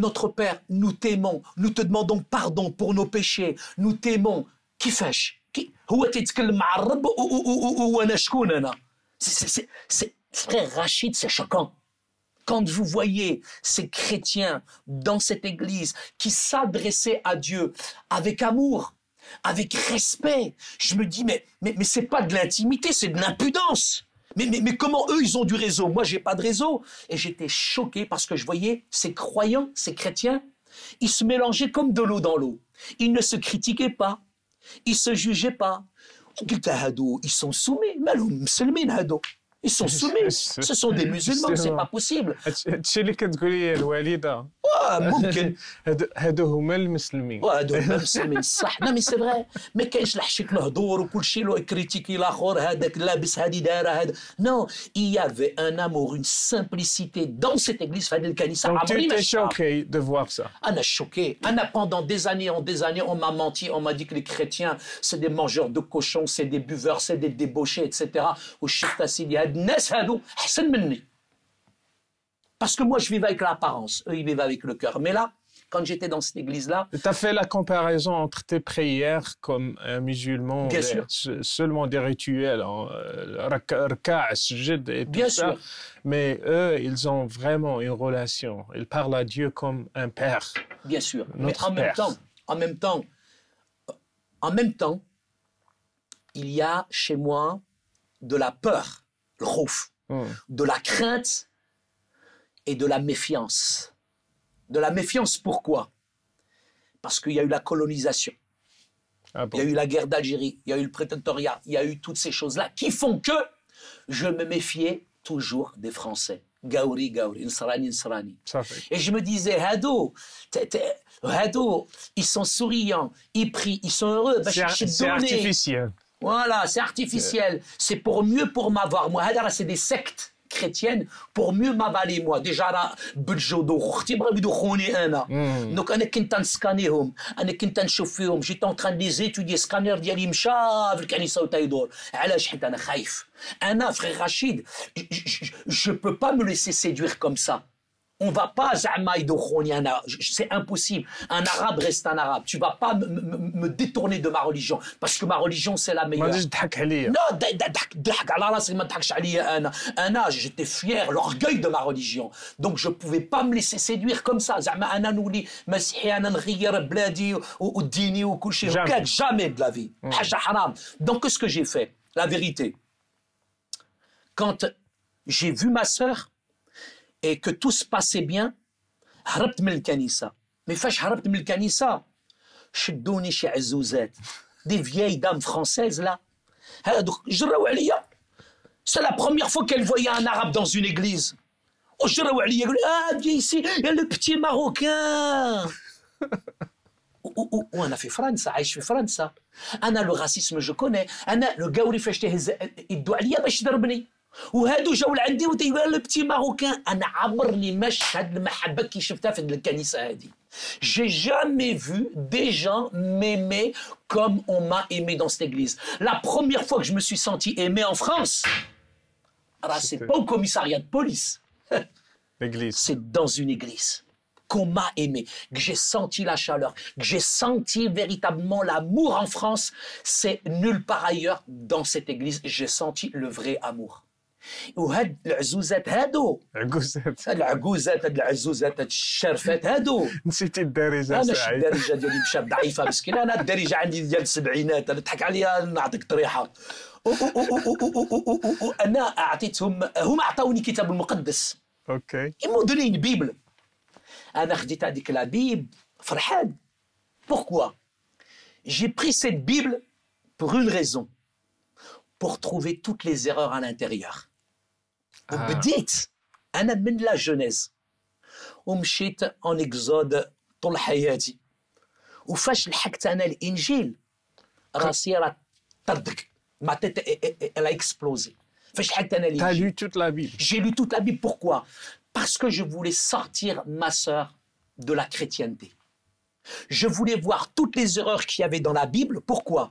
Notre Père, nous t'aimons. Nous te demandons pardon pour nos péchés. Nous t'aimons. كيفاش؟ هو تيتكلم مع الرب وانا شكون انا؟ C'est frère Rachid, c'est choquant. Quand vous voyez ces chrétiens dans cette église qui s'adressaient à Dieu avec amour, avec respect, je me dis mais c'est pas de l'intimité, c'est de l'impudence. Mais comment eux ils ont du réseau? Moi j'ai pas de réseau. Et j'étais choqué parce que je voyais ces croyants, ces chrétiens, ils se mélangeaient comme de l'eau dans l'eau. Ils ne se critiquaient pas, ils se jugeaient pas. Ils sont soumis. Ils sont soumis. Ce sont des musulmans, c'est pas possible. هادشي اللي كتقول لي الوالده ممكن هادو هما المسلمين. هادو هما المسلمين صح. لا مي سي فري. ما كاينش الحشيك الهضور وكل شيء لو كريتيكي الاخر هذاك لابس هادي دايره هذا. Non, il y avait un amour, une simplicité dans cette église في هذه الكنيسه. Donc tu étais choqué de voir ça. انا choqué. انا pendant des années on m'a menti, on m'a dit que les chrétiens c'est des mangeurs de cochons, c'est des buveurs, c'est des débauchés etc. وشفت سيدي هاد الناس هادو احسن مني. Parce que moi, je vivais avec l'apparence. Eux, ils vivaient avec le cœur. Mais là, quand j'étais dans cette église-là... Tu as fait la comparaison entre tes prières comme un musulman, bien sûr. Seulement des rituels, raka', sujud et tout bien ça. Sûr. Mais eux, ils ont vraiment une relation. Ils parlent à Dieu comme un père. Bien sûr. Mais en même temps, il y a chez moi de la peur, le khouf, de la crainte et de la méfiance. De la méfiance, pourquoi? Parce qu'il y a eu la colonisation. Ah bon? Il y a eu la guerre d'Algérie, il y a eu le prétendoriat, il y a eu toutes ces choses-là qui font que je me méfiais toujours des Français. Gaouri, Gaouri, Nsrani, Nsrani. Et je me disais, Hado, ils sont souriants, ils prient, ils sont heureux. C'est artificiel. Voilà, c'est artificiel. C'est pour mieux pour m'avoir. Moi, c'est des sectes chrétienne pour mieux m'avaler moi. Déjà là بتجودو اختي بغاو يدخلوني انا. دونك انا كنت نسكانيهم، انا كنت نشوف فيهم، جيت اون تران دي زيتودي سكانير ديالي مشى في الكنيسه وتيدور. علاش؟ حيت انا خايف. انا frère Rachid, je peux pas me laisser séduire comme ça. On va pas c'est impossible. Un arabe reste un arabe. Tu vas pas me détourner de ma religion parce que ma religion c'est la meilleure. Non, j'étais fier, l'orgueil de ma religion. Donc je pouvais pas me laisser séduire comme ça. Jamais de la vie. Donc qu'est-ce que j'ai fait? La vérité. Quand j'ai vu ma sœur et que tout se passait bien, هربت من الكنيسة. Mais فاش هربت من الكنيسة شدوني شي عزوزات des vieilles dames françaises là. هادوك جراو عليا. C'est la première fois qu'elles voyaient un arabe dans une église. وجراو عليا يقول viens ici il y a le petit marocain. وانا في فرنسا عايش في فرنسا انا لو راسيسم جو كوني انا لو قاوري فاش تهز يدوا عليا باش يضربني وهادو جاو لعندي وتيقول لو بتي ماروكان انا عبرني مشهد المحبه كي شفتها في الكنيسه هذه. J'ai jamais vu des gens m'aimer comme on m'a aimé dans cette église. La première fois que je me suis senti aimé en France, c'est pas au commissariat de police. L'église. C'est dans une église qu'on m'a aimé, que j'ai senti la chaleur, que j'ai senti véritablement l'amour en France. C'est nulle part ailleurs dans cette église. J'ai senti le vrai amour. وهاد العزوزات هادو عجوزات العجوزات هاد العزوزات هاد الشرفات هادو نسيتي الدارجه انا سعيد. الدارجه ديالي مشات ضعيفه مسكينه انا الدارجه عندي ديال السبعينات انا تضحك عليا نعطيك طريحه انا اعطيتهم هما عطاوني كتاب المقدس اوكي مودرين بيبل انا خديت هذيك لا بيب فرحان. Pourquoi? J'ai pris cette Bible pour une raison, pour trouver toutes les erreurs à l'intérieur. وبديت انا من لا جونيز ومشيت اون اكزود طول حياتي وفاش لحقت انا الانجيل راسي راه طردك ما تيت elle a explosé. فاش لحقت انا T'as الانجيل lu toute la Bible. j'ai lu toute la Bible. Pourquoi? Parce que je voulais sortir ma sœur de la chrétienté. Je voulais voir toutes les erreurs qu'il y avait dans la Bible. Pourquoi?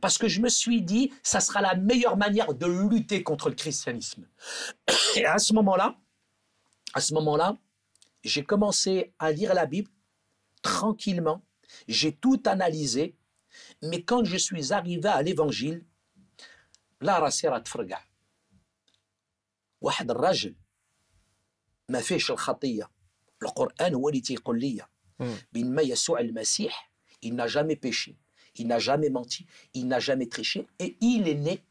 Parce que je me suis dit, ça sera la meilleure manière de lutter contre le christianisme. Et à ce moment-là, j'ai commencé à lire la Bible tranquillement. J'ai tout analysé. Mais quand je suis arrivé à l'évangile, là, راسي راه تفرقع. واحد الرجل ما فيش الخطية. القرآن هو اللي تيقول لي بينما يسوع المسيح il n'a jamais péché, il n'a jamais menti, il n'a jamais triché et il est né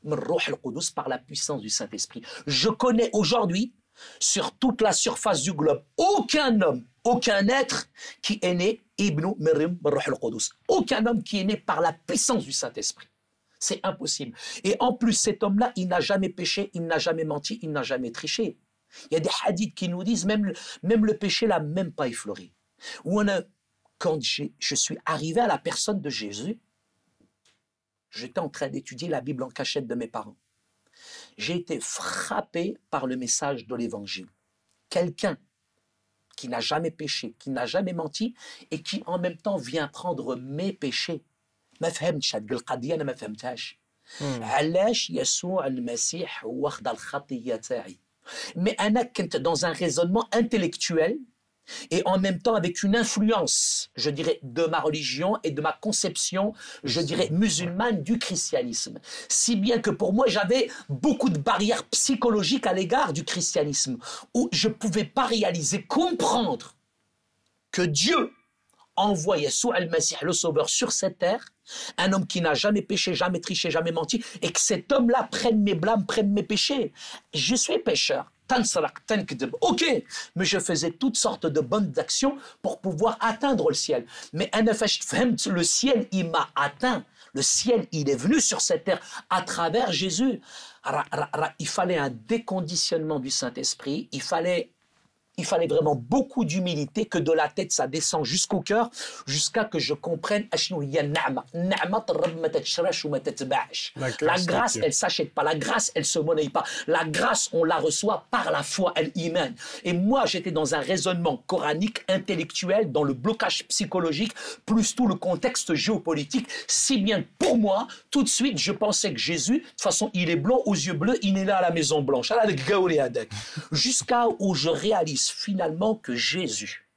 من الروح القدس par la puissance du Saint-Esprit. Je connais aujourd'hui sur toute la surface du globe aucun homme, aucun être qui est né ابن مريم بالروح القدس. Aucun homme qui est né par la puissance du Saint-Esprit. C'est impossible. Et en plus cet homme-là, il n'a jamais péché, il n'a jamais menti, il n'a jamais triché. Il y a des hadiths qui nous disent même le péché l'a même pas effleuré. Quand je suis arrivé à la personne de Jésus, j'étais en train d'étudier la Bible en cachette de mes parents. J'ai été frappé par le message de l'Évangile. Quelqu'un qui n'a jamais péché, qui n'a jamais menti et qui en même temps vient prendre mes péchés. ما فهمتش هاد القضية أنا ما فهمتهاش. علاش يسوع المسيح هو خدا الخطية تاعي. Mais أنا كنت dans un raisonnement intellectuel et en même temps avec une influence, je dirais, de ma religion et de ma conception, je dirais, musulmane du christianisme. Si bien que pour moi, j'avais beaucoup de barrières psychologiques à l'égard du christianisme, où je ne pouvais pas réaliser, comprendre que Dieu envoie Yeshua al-Masih, le Sauveur, sur cette terre, un homme qui n'a jamais péché, jamais triché, jamais menti, et que cet homme-là prenne mes blâmes, prenne mes péchés. Je suis pécheur. Ok, mais je faisais toutes sortes de bonnes actions pour pouvoir atteindre le ciel. Mais le ciel, il m'a atteint. Le ciel, il est venu sur cette terre à travers Jésus. Il fallait un déconditionnement du Saint-Esprit. Il fallait vraiment beaucoup d'humilité, que de la tête ça descend jusqu'au cœur, jusqu'à que je comprenne la grâce elle s'achète pas, la grâce elle se monnaie pas, la grâce on la reçoit par la foi, l'iman. Et moi j'étais dans un raisonnement coranique, intellectuel, dans le blocage psychologique, plus tout le contexte géopolitique, si bien pour moi, tout de suite je pensais que Jésus, de toute façon il est blanc aux yeux bleus, il est là à la Maison Blanche, jusqu'à où je réalise finalement que Jésus,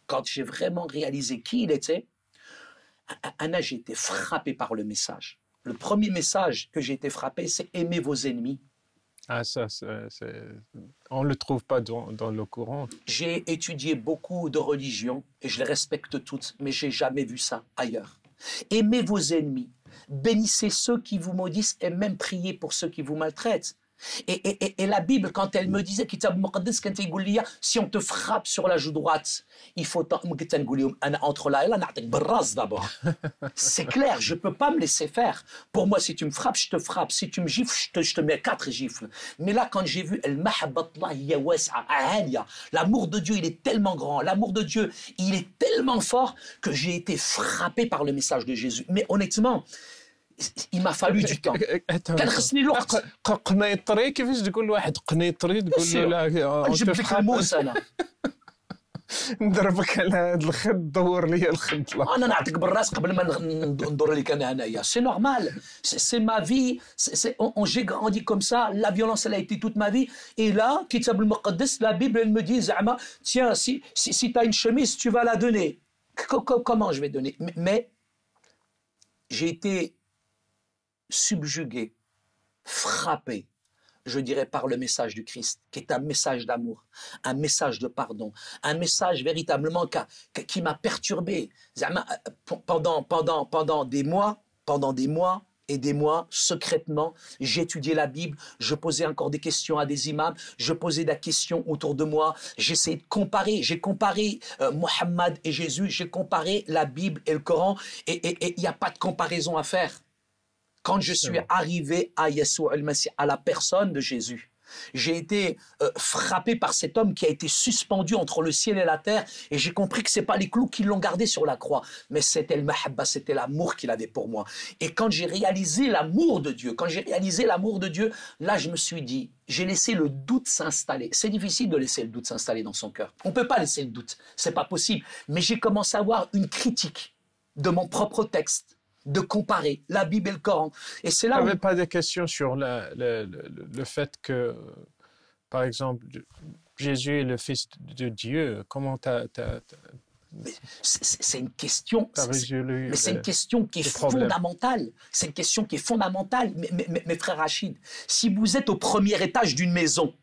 quand j'ai vraiment réalisé qui il était, Anna, j'ai été frappé par le message. Le premier message que j'ai été frappé, c'est aimer vos ennemis. Ah ça, on ne le trouve pas dans le Coran. J'ai étudié beaucoup de religions et je les respecte toutes, mais j'ai jamais vu ça ailleurs. Aimez vos ennemis, bénissez ceux qui vous maudissent et même priez pour ceux qui vous maltraitent. Et la Bible, quand elle me disait, si on te frappe sur la joue droite, il faut entre là et là, d'abord. C'est clair, je ne peux pas me laisser faire. Pour moi, si tu me frappes, je te frappe. Si tu me gifles, je te mets 4 gifles. Mais là, quand j'ai vu l'amour de Dieu, il est tellement grand. L'amour de Dieu, il est tellement fort que j'ai été frappé par le message de Jésus. Mais honnêtement, il m'a fallu du temps. كان خصني الوقت. قنيطري كيفاش تقول لواحد قنيطري تقول له لا جبت لك الموس انا. نضربك على هذا الخد دور لي الخد. انا نعطيك بالراس قبل ما ندور لك انا هنايا. C'est normal. C'est ma vie. J'ai grandi comme ça. La violence elle a été toute ma vie. Et là, كتاب المقدس, la Bible elle me dit زعما tiens si tu as une chemise, tu vas la donner. Comment je vais donner? Mais j'ai été subjugué, frappé, je dirais, par le message du Christ, qui est un message d'amour, un message de pardon, un message véritablement qui m'a perturbé. Pendant des mois et des mois, secrètement, j'étudiais la Bible, je posais encore des questions à des imams, je posais des questions autour de moi, j'essayais de comparer, j'ai comparé Mohammed et Jésus, j'ai comparé la Bible et le Coran, et il n'y a pas de comparaison à faire. Quand je suis arrivé à Yeshua al-Masih, à la personne de Jésus, j'ai été frappé par cet homme qui a été suspendu entre le ciel et la terre, et j'ai compris que ce n'est pas les clous qui l'ont gardé sur la croix, mais c'était le mahabba, c'était l'amour qu'il avait pour moi. Et quand j'ai réalisé l'amour de Dieu, là je me suis dit, j'ai laissé le doute s'installer. C'est difficile de laisser le doute s'installer dans son cœur. On ne peut pas laisser le doute, c'est pas possible. Mais j'ai commencé à avoir une critique de mon propre texte, de comparer la Bible et le Coran. Et c'est là où... Tu n'avais pas de questions sur le fait que, par exemple, Jésus est le Fils de Dieu. Comment c'est une question, mais c'est une question qui est fondamentale. C'est une question qui est fondamentale. Mais frère Rachid, si vous êtes au premier étage d'une maison,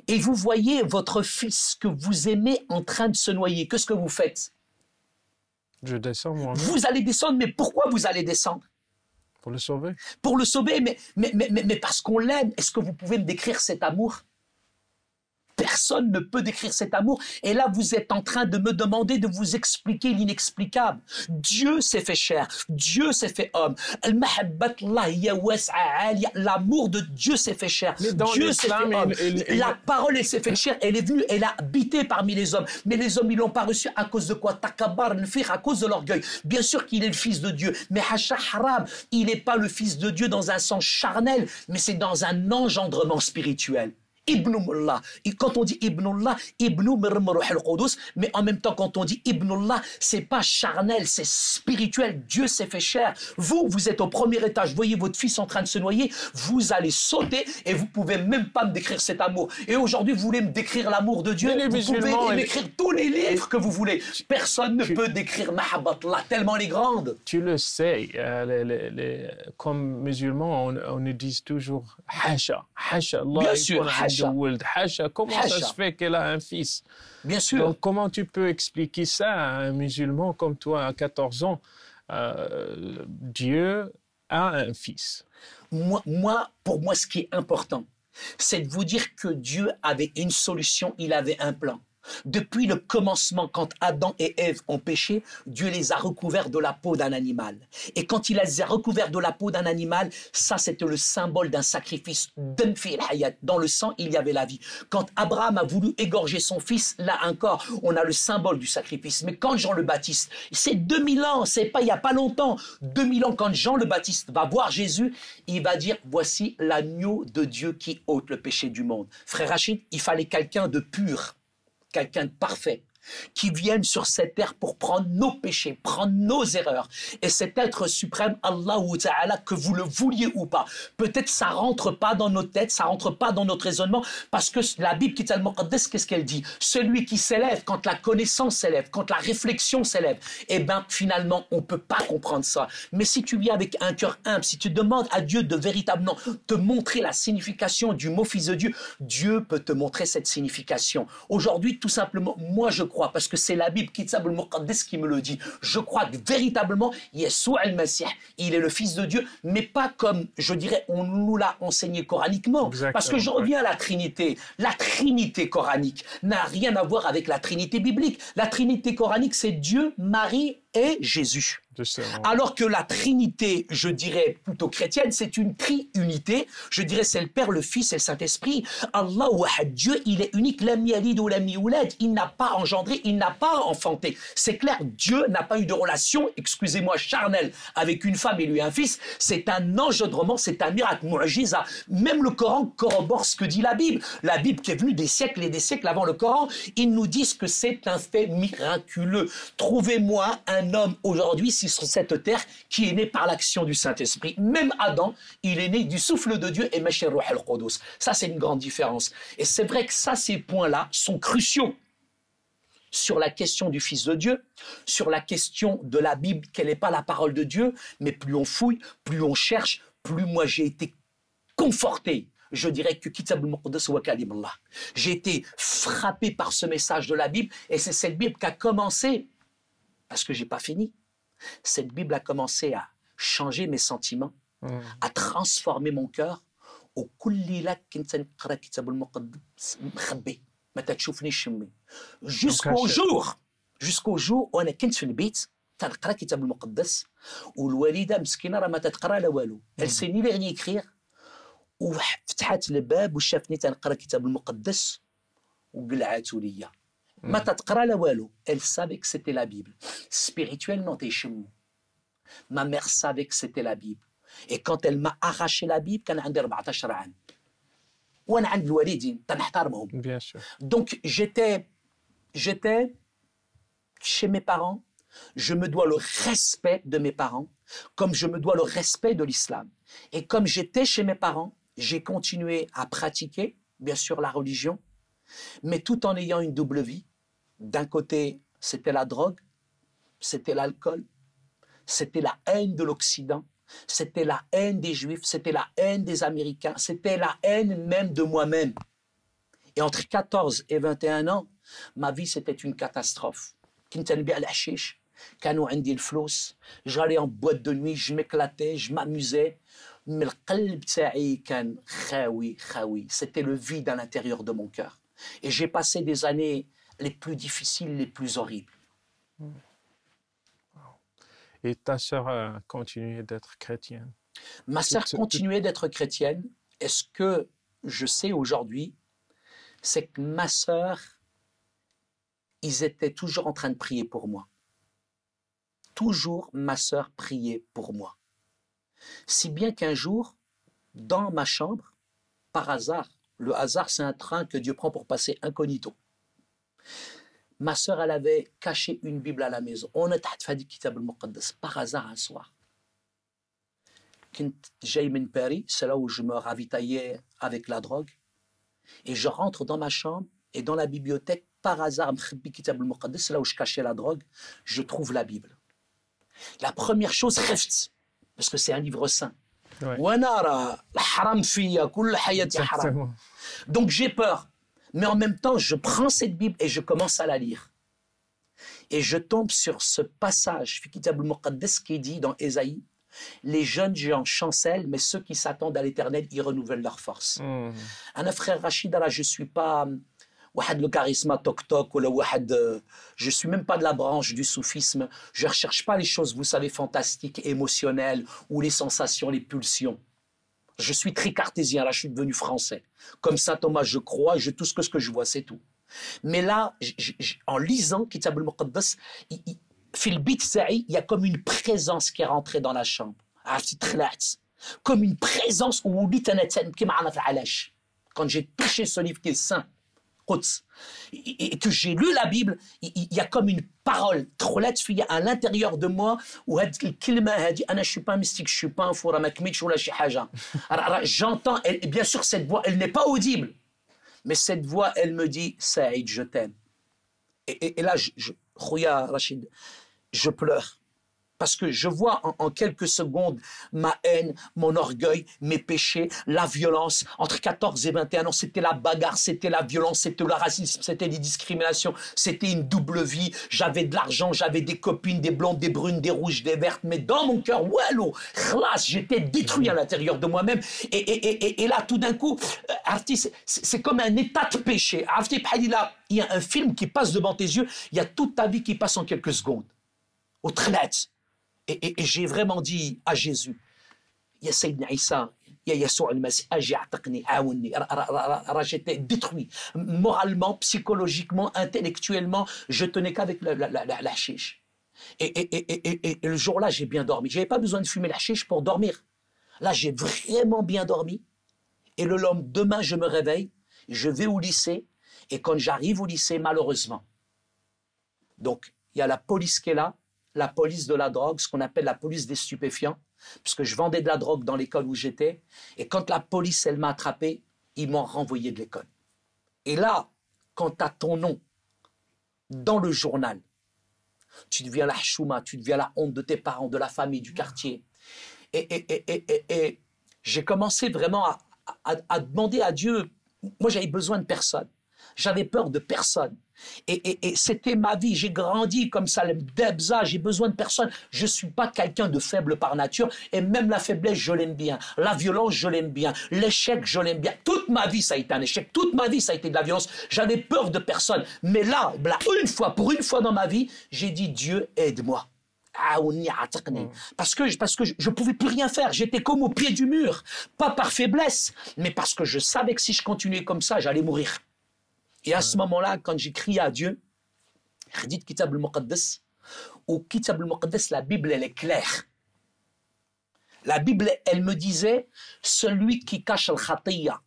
et vous voyez votre fils que vous aimez en train de se noyer, qu'est-ce que vous faites? Je descends, moi. Vous allez descendre, mais pourquoi vous allez descendre? Pour le sauver. Pour le sauver, mais parce qu'on l'aime. Est-ce que vous pouvez me décrire cet amour? Personne ne peut décrire cet amour. Et là, vous êtes en train de me demander de vous expliquer l'inexplicable. Dieu s'est fait chair. Dieu s'est fait homme. L'amour de Dieu s'est fait chair. Dieu s'est fait homme. La parole, elle s'est fait chair. Elle est venue, elle a habité parmi les hommes. Mais les hommes, ils l'ont pas reçu à cause de quoi? Takabar, le faire à cause de l'orgueil. Bien sûr qu'il est le fils de Dieu. Mais Hasha Haram, il n'est pas le fils de Dieu dans un sens charnel, mais c'est dans un engendrement spirituel. Ibnullah. Et quand on dit Ibnullah, Ibnu Mirmruh al-Qudus, mais en même temps, quand on dit Ibnullah, c'est pas charnel, c'est spirituel. Dieu s'est fait chair. Vous êtes au premier étage, vous voyez votre fils en train de se noyer, vous allez sauter et vous pouvez même pas me décrire cet amour. Et aujourd'hui, vous voulez me décrire l'amour de Dieu, vous pouvez m'écrire tous les livres que vous voulez. Personne ne peut décrire Mahabbatullah, tellement elle est grande. Tu le sais, comme musulmans, on nous dit toujours Hasha, Hasha, Allah. Bien sûr, Hasha. Comment ça se fait qu'elle a un fils? Bien sûr. Donc, comment tu peux expliquer ça à un musulman comme toi à 14 ans? Dieu a un fils. Pour moi, ce qui est important, c'est de vous dire que Dieu avait une solution, il avait un plan. Depuis le commencement, quand Adam et Ève ont péché, Dieu les a recouverts de la peau d'un animal. Et quand il les a recouverts de la peau d'un animal, ça c'était le symbole d'un sacrifice. Dans le sang, il y avait la vie. Quand Abraham a voulu égorger son fils, là encore, on a le symbole du sacrifice. Mais quand Jean le Baptiste, c'est 2000 ans, c'est pas il y a pas longtemps, 2000 ans, quand Jean le Baptiste va voir Jésus, il va dire, voici l'agneau de Dieu qui ôte le péché du monde. Frère Rachid, il fallait quelqu'un de pur, quelqu'un de parfait, qui vienne sur cette terre pour prendre nos péchés, prendre nos erreurs. Et cet être suprême, Allah ou Ta'ala, que vous le vouliez ou pas, peut-être ça rentre pas dans nos têtes, ça rentre pas dans notre raisonnement, parce que la Bible, Kitab al-Muqaddas, qu'est-ce qu'elle dit? Celui qui s'élève, quand la connaissance s'élève, quand la réflexion s'élève, eh bien, finalement, on peut pas comprendre ça. Mais si tu viens avec un cœur humble, si tu demandes à Dieu de véritablement te montrer la signification du mot Fils de Dieu, Dieu peut te montrer cette signification. Aujourd'hui, tout simplement, moi, je crois, parce que c'est la Bible, Kitab al-Muqaddas, qui me le dit. Je crois que véritablement, Yeshua al-Masih, il est le Fils de Dieu, mais pas comme, je dirais, on nous l'a enseigné coraniquement. Exactement, parce que je reviens à la Trinité. La Trinité coranique n'a rien à voir avec la Trinité biblique. La Trinité coranique, c'est Dieu, Marie et Jésus. Justement. Alors que la Trinité, je dirais plutôt chrétienne, c'est une triunité. Je dirais c'est le Père, le Fils et le Saint-Esprit. Allah wahad, Dieu, il est unique. Lam yalid ou lam yulad. Il n'a pas engendré, il n'a pas enfanté. C'est clair, Dieu n'a pas eu de relation, excusez-moi, charnelle avec une femme et lui un fils. C'est un engendrement, c'est un miracle, mu'jiza. Même le Coran corrobore ce que dit la Bible. La Bible qui est venue des siècles et des siècles avant le Coran, ils nous disent que c'est un fait miraculeux. Trouvez-moi un homme aujourd'hui sur cette terre qui est né par l'action du Saint-Esprit. Même Adam, il est né du souffle de Dieu et Mashir Ruh al-Qudus. Ça, c'est une grande différence. Et c'est vrai que ça, ces points-là sont cruciaux sur la question du Fils de Dieu, sur la question de la Bible, qu'elle n'est pas la parole de Dieu, mais plus on fouille, plus on cherche, plus moi j'ai été conforté. Je dirais que Kitab al-Muqaddas wa Kalim Allah. J'ai été frappé par ce message de la Bible et c'est cette Bible qui a commencé, parce que j'ai pas fini, cette Bible a commencé à changer mes sentiments, à transformer mon cœur. Jusqu'au jour où أنا كنت في البيت تنقرا كتاب المقدس والوالدة مسكينة راه ما تتقرا لا والو. Elle sait ni lire ni écrire وفتحت الباب وشافني تنقرا كتاب المقدس وقلعاتو ليا. ما تتقرا لا والو. Elle savait que c'était la Bible. Spirituellement تيشمو. Ma mère savait que c'était la Bible. Et quand elle m'a arraché la Bible كان عندي 14 عام. وانا عند الوالدين تنحترمهم. Bien sûr. Donc j'étais chez mes parents, je me dois le respect de mes parents, comme je me dois le respect de l'islam. Et comme j'étais chez mes parents, j'ai continué à pratiquer, bien sûr, la religion, mais tout en ayant une double vie. D'un côté, c'était la drogue, c'était l'alcool, c'était la haine de l'Occident, c'était la haine des Juifs, c'était la haine des Américains, c'était la haine même de moi-même. Et entre 14 et 21 ans, ma vie, c'était une catastrophe. كنت نبيع الحشيش كانوا عندي الفلوس j'allais en boîte de nuit je m'éclatais je m'amusais mais القلب تاعي كان خاوي c'était le vide à l'intérieur de mon cœur et j'ai passé des années les plus difficiles les plus horribles. Et ta sœur a continué d'être chrétienne? Ma sœur continuait d'être chrétienne et ce que je sais aujourd'hui c'est que ma sœur, ils étaient toujours en train de prier pour moi. Toujours, ma sœur priait pour moi. Si bien qu'un jour, dans ma chambre, par hasard, le hasard c'est un train que Dieu prend pour passer incognito. Ma sœur, elle avait caché une Bible à la maison. On a tahfadi kitab al-Muqaddas par hasard un soir. كنت جاي من Paris, c'est là où je me ravitaillais avec la drogue. Et je rentre dans ma chambre et dans la bibliothèque, par hasard, c'est là où je cachais la drogue, je trouve la Bible. La première chose, parce que c'est un livre saint. Donc j'ai peur. Mais en même temps, je prends cette Bible et je commence à la lire. Et je tombe sur ce passage qui dit dans Ésaïe, les jeunes géants chancellent, mais ceux qui s'attendent à l'éternel, ils renouvellent leur force. Un frère Rachid, je ne suis pas le charisme toc-toc, je ne suis même pas de la branche du soufisme. Je ne recherche pas les choses, vous savez, fantastiques, émotionnelles, ou les sensations, les pulsions. Je suis très cartésien, là je suis devenu français. Comme saint Thomas, je crois, tout ce que je vois, c'est tout. Mais là, en lisant Kitab al-Muqaddas, il y a comme une présence qui est rentrée dans la chambre. Comme une présence où quand j'ai touché ce livre qui est saint, et que j'ai lu la Bible, il y a comme une parole à l'intérieur de moi où je ne suis pas un mystique, je ne suis pas un four j'entends, et bien sûr cette voix, elle n'est pas audible, mais cette voix, elle me dit Saïd, je t'aime. Et là, Rachid, je pleure. Parce que je vois en quelques secondes ma haine, mon orgueil, mes péchés, la violence. Entre 14 et 21 ans, c'était la bagarre, c'était la violence, c'était le racisme, c'était les discriminations, c'était une double vie. J'avais de l'argent, j'avais des copines, des blondes, des brunes, des rouges, des vertes. Mais dans mon cœur, wallo, khlas, j'étais détruit à l'intérieur de moi-même. Et là, tout d'un coup, Arti, c'est comme un état de péché. Arti, il y a un film qui passe devant tes yeux, il y a toute ta vie qui passe en quelques secondes. Au tret. Et j'ai vraiment dit à Jésus, Ya Sayyidina Isa, Ya Yassoua al-Masih, Aji a'taqni, aouni. J'étais détruit. Moralement, psychologiquement, intellectuellement, je tenais qu'avec la chiche. Et le jour-là, j'ai bien dormi. Je n'avais pas besoin de fumer la chiche pour dormir. Là, j'ai vraiment bien dormi. Et le lendemain, je me réveille, je vais au lycée. Et quand j'arrive au lycée, malheureusement, donc il y a la police qui est là, la police de la drogue, ce qu'on appelle la police des stupéfiants, parce que je vendais de la drogue dans l'école où j'étais, et quand la police, elle m'a attrapé, ils m'ont renvoyé de l'école. Et là, quand tu as ton nom dans le journal, tu deviens la chouma, tu deviens la honte de tes parents, de la famille, du quartier. Et j'ai commencé vraiment à demander à Dieu, moi j'avais besoin de personne, j'avais peur de personne. Et c'était ma vie, j'ai grandi comme ça, Debza, j'ai besoin de personne. Je ne suis pas quelqu'un de faible par nature, et même la faiblesse, je l'aime bien. La violence, je l'aime bien. L'échec, je l'aime bien. Toute ma vie, ça a été un échec. Toute ma vie, ça a été de la violence. J'avais peur de personne. Mais là, pour une fois dans ma vie, j'ai dit, Dieu, aide-moi. Parce que je ne pouvais plus rien faire. J'étais comme au pied du mur. Pas par faiblesse, mais parce que je savais que si je continuais comme ça, j'allais mourir. Et à ce moment-là, quand j'ai crié à Dieu, dit Kitab al-Muqaddas, ou Kitab al-Muqaddas, la Bible, elle est claire. La Bible, elle me disait, celui qui cache al-Khatiyya,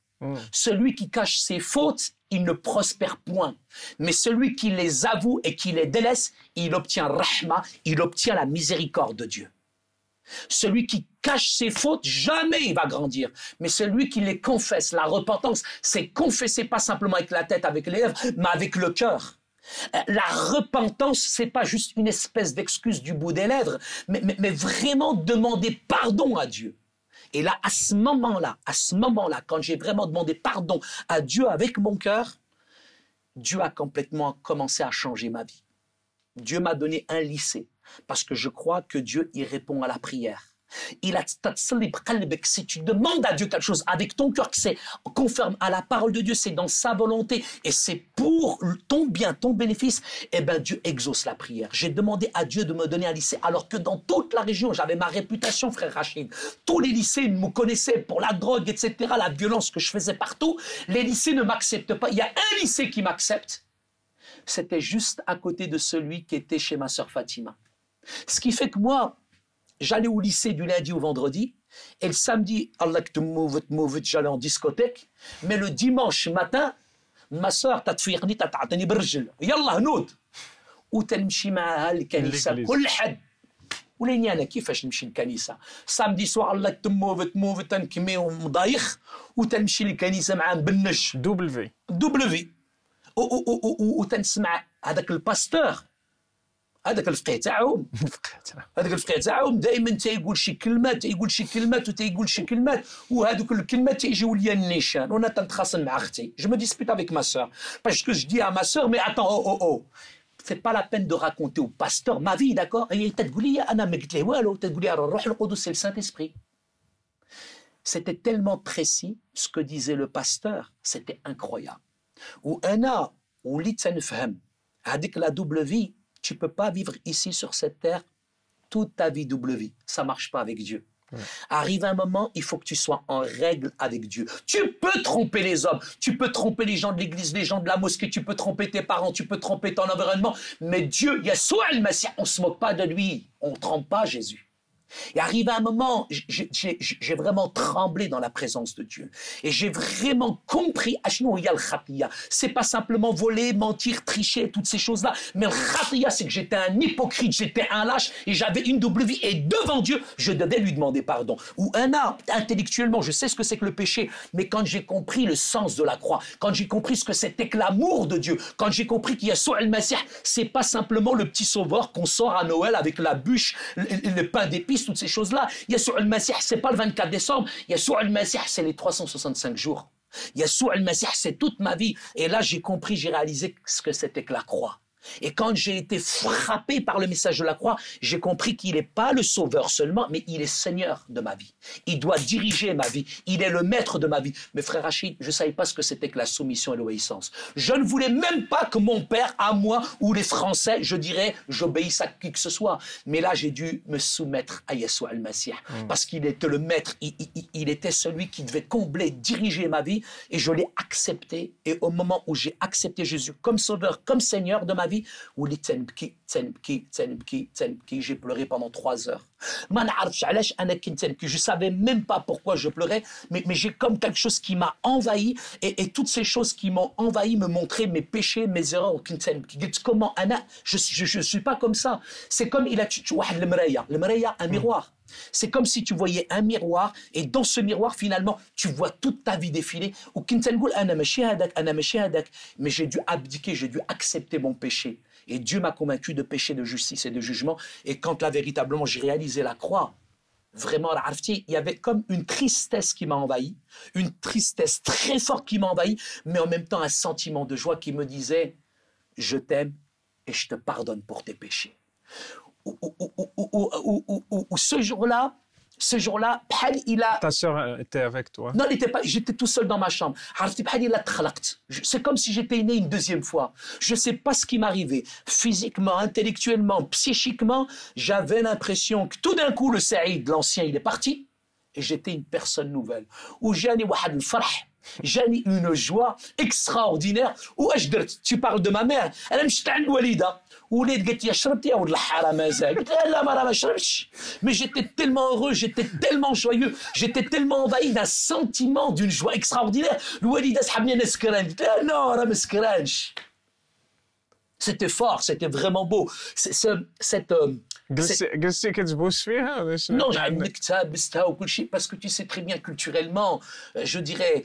celui qui cache ses fautes, il ne prospère point. Mais celui qui les avoue et qui les délaisse, il obtient rahma, il obtient la miséricorde de Dieu. Celui qui cache ses fautes, jamais il va grandir. Mais celui qui les confesse, la repentance, c'est confesser pas simplement avec la tête, avec les lèvres, mais avec le cœur. La repentance, c'est pas juste une espèce d'excuse du bout des lèvres, mais vraiment demander pardon à Dieu. Et là, à ce moment-là, quand j'ai vraiment demandé pardon à Dieu avec mon cœur, Dieu a complètement commencé à changer ma vie. Dieu m'a donné un lycée. Parce que je crois que Dieu y répond à la prière. Si tu demandes à Dieu quelque chose avec ton cœur, que c'est conforme à la parole de Dieu, c'est dans sa volonté et c'est pour ton bien, ton bénéfice, eh bien Dieu exauce la prière. J'ai demandé à Dieu de me donner un lycée alors que dans toute la région, j'avais ma réputation, frère Rachid. Tous les lycées me connaissaient pour la drogue, etc., la violence que je faisais partout. Les lycées ne m'acceptent pas. Il y a un lycée qui m'accepte. C'était juste à côté de celui qui était chez ma sœur Fatima. Ce qui fait que moi, j'allais au lycée du lundi au vendredi, et le samedi, Allah que tu m'ouvres, j'allais en discothèque, mais le dimanche matin, ma soeur, t'as tfirni, t'as ta'atani برجل, يلا هنود, وتنمشي معها الكنيسة كل حد. ولاني انا كيفاش نمشي للكنيسه سامدي سواء الله تموف تنكمي ومضايخ وتنمشي للكنيسه مع مبنج دوبل في وتنسمع هذاك الباستور هذاك الفقيه تاعهم دائما تيقول شي كلمات وهذوك الكلمات تيجيو ليا النيشان وانا تنتخاصم مع اختي جو مو ديسبيت افيك ما سور باش كو جو دي ا ما سور مي اتون c'est pas la peine de raconter au pasteur ma vie, d'accord? Et c'est le Saint-Esprit. C'était tellement précis ce que disait le pasteur, c'était incroyable. Ou la double vie, tu peux pas vivre ici sur cette terre toute ta vie double vie. Ça marche pas avec Dieu. Ouais. Arrive un moment, il faut que tu sois en règle avec Dieu. Tu peux tromper les hommes, tu peux tromper les gens de l'église, les gens de la mosquée, tu peux tromper tes parents, tu peux tromper ton environnement, mais Dieu, Yassoua al-Masih, on ne se moque pas de lui, on ne trompe pas Jésus. Et arrivé à un moment, j'ai vraiment tremblé dans la présence de Dieu. Et j'ai vraiment compris, c'est pas simplement voler, mentir, tricher, toutes ces choses-là. Mais le khatiya, c'est que j'étais un hypocrite, j'étais un lâche et j'avais une double vie. Et devant Dieu, je devais lui demander pardon. Ou intellectuellement, je sais ce que c'est que le péché. Mais quand j'ai compris le sens de la croix, quand j'ai compris ce que c'était que l'amour de Dieu, quand j'ai compris qu'il y a Yeshua al-Masih, c'est pas simplement le petit sauveur qu'on sort à Noël avec la bûche, le pain d'épices, toutes ces choses-là. Yeshua al-Masih, c'est pas le 24 décembre. Yeshua al-Masih, c'est les 365 jours. Yeshua al-Masih, c'est toute ma vie. Et là, j'ai compris, j'ai réalisé ce que c'était que la croix. Et quand j'ai été frappé par le message de la croix, j'ai compris qu'il n'est pas le sauveur seulement, mais il est Seigneur de ma vie. Il doit diriger ma vie. Il est le maître de ma vie. Mais frère Rachid, je ne savais pas ce que c'était que la soumission et l'obéissance. Je ne voulais même pas que mon père, à moi, ou les Français, je dirais, j'obéisse à qui que ce soit. Mais là, j'ai dû me soumettre à Yeshua al-Masih. Parce qu'il était le maître. Il était celui qui devait combler, diriger ma vie. Et je l'ai accepté. Et au moment où j'ai accepté Jésus comme sauveur, comme Seigneur de ma vie, j'ai pleuré pendant 3 heures. Je ne savais même pas pourquoi je pleurais, mais j'ai comme quelque chose qui m'a envahi, et toutes ces choses qui m'ont envahi me montraient mes péchés, mes erreurs. Comment je ne suis pas comme ça. C'est comme il a un miroir. C'est comme si tu voyais un miroir, et dans ce miroir, finalement, tu vois toute ta vie défiler. Mais j'ai dû abdiquer, j'ai dû accepter mon péché. Et Dieu m'a convaincu de péché, de justice et de jugement. Et quand là, véritablement, j'ai réalisé la croix, vraiment, il y avait comme une tristesse qui m'a envahi, une tristesse très forte qui m'a envahi, mais en même temps, un sentiment de joie qui me disait « Je t'aime et je te pardonne pour tes péchés ». Ce jour-là, il a... Ta sœur était avec toi? Non, elle n'était pas. J'étais tout seul dans ma chambre. C'est comme si j'étais né une deuxième fois. Je ne sais pas ce qui m'arrivait. Physiquement, intellectuellement, psychiquement, j'avais l'impression que tout d'un coup, le Saïd, l'ancien, il est parti. Et j'étais une personne nouvelle. Où j'ai une joie extraordinaire. Tu parles de ma mère. Elle aime Walida. Mais j'étais tellement heureux, j'étais tellement joyeux, j'étais tellement envahi d'un sentiment, d'une joie extraordinaire. C'était fort, c'était vraiment beau. قلتي كتبوس فيها ولا شنو؟ Non, parce que tu sais très bien culturellement, je dirais,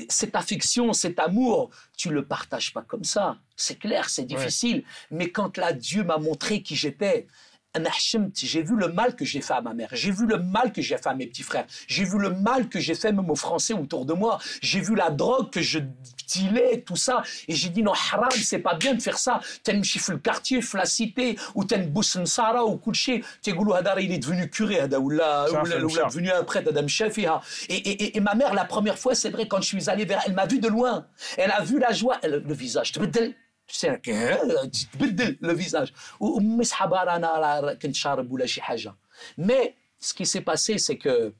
cette affection, cet amour, tu le partages pas comme ça. C'est clair, c'est difficile. Ouais. Mais quand là, Dieu m'a montré qui j'étais, j'ai vu le mal que j'ai fait à ma mère, j'ai vu le mal que j'ai fait à mes petits frères, j'ai vu le mal que j'ai fait même aux Français autour de moi, j'ai vu la drogue que je dealais, tout ça, et j'ai dit non, haram, c'est pas bien de faire ça. T'as une chiffre le quartier, la cité, ou t'as une bousse Nsara, ou Kouché, t'es goulou hadar, il est devenu curé, ou là, devenu un prêtre, Adam Shafiha. Et ma mère, la première fois, c'est vrai, quand je suis allé vers elle, m'a vu de loin, elle a vu la joie, le visage, تبدل le visage. Mais ce qui s'est passé, c'est que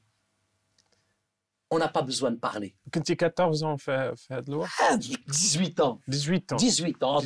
on n'a pas besoin de parler. كنتي 14 ans في هذا الوقت؟ 18 ans. 18 ans. 18 ans.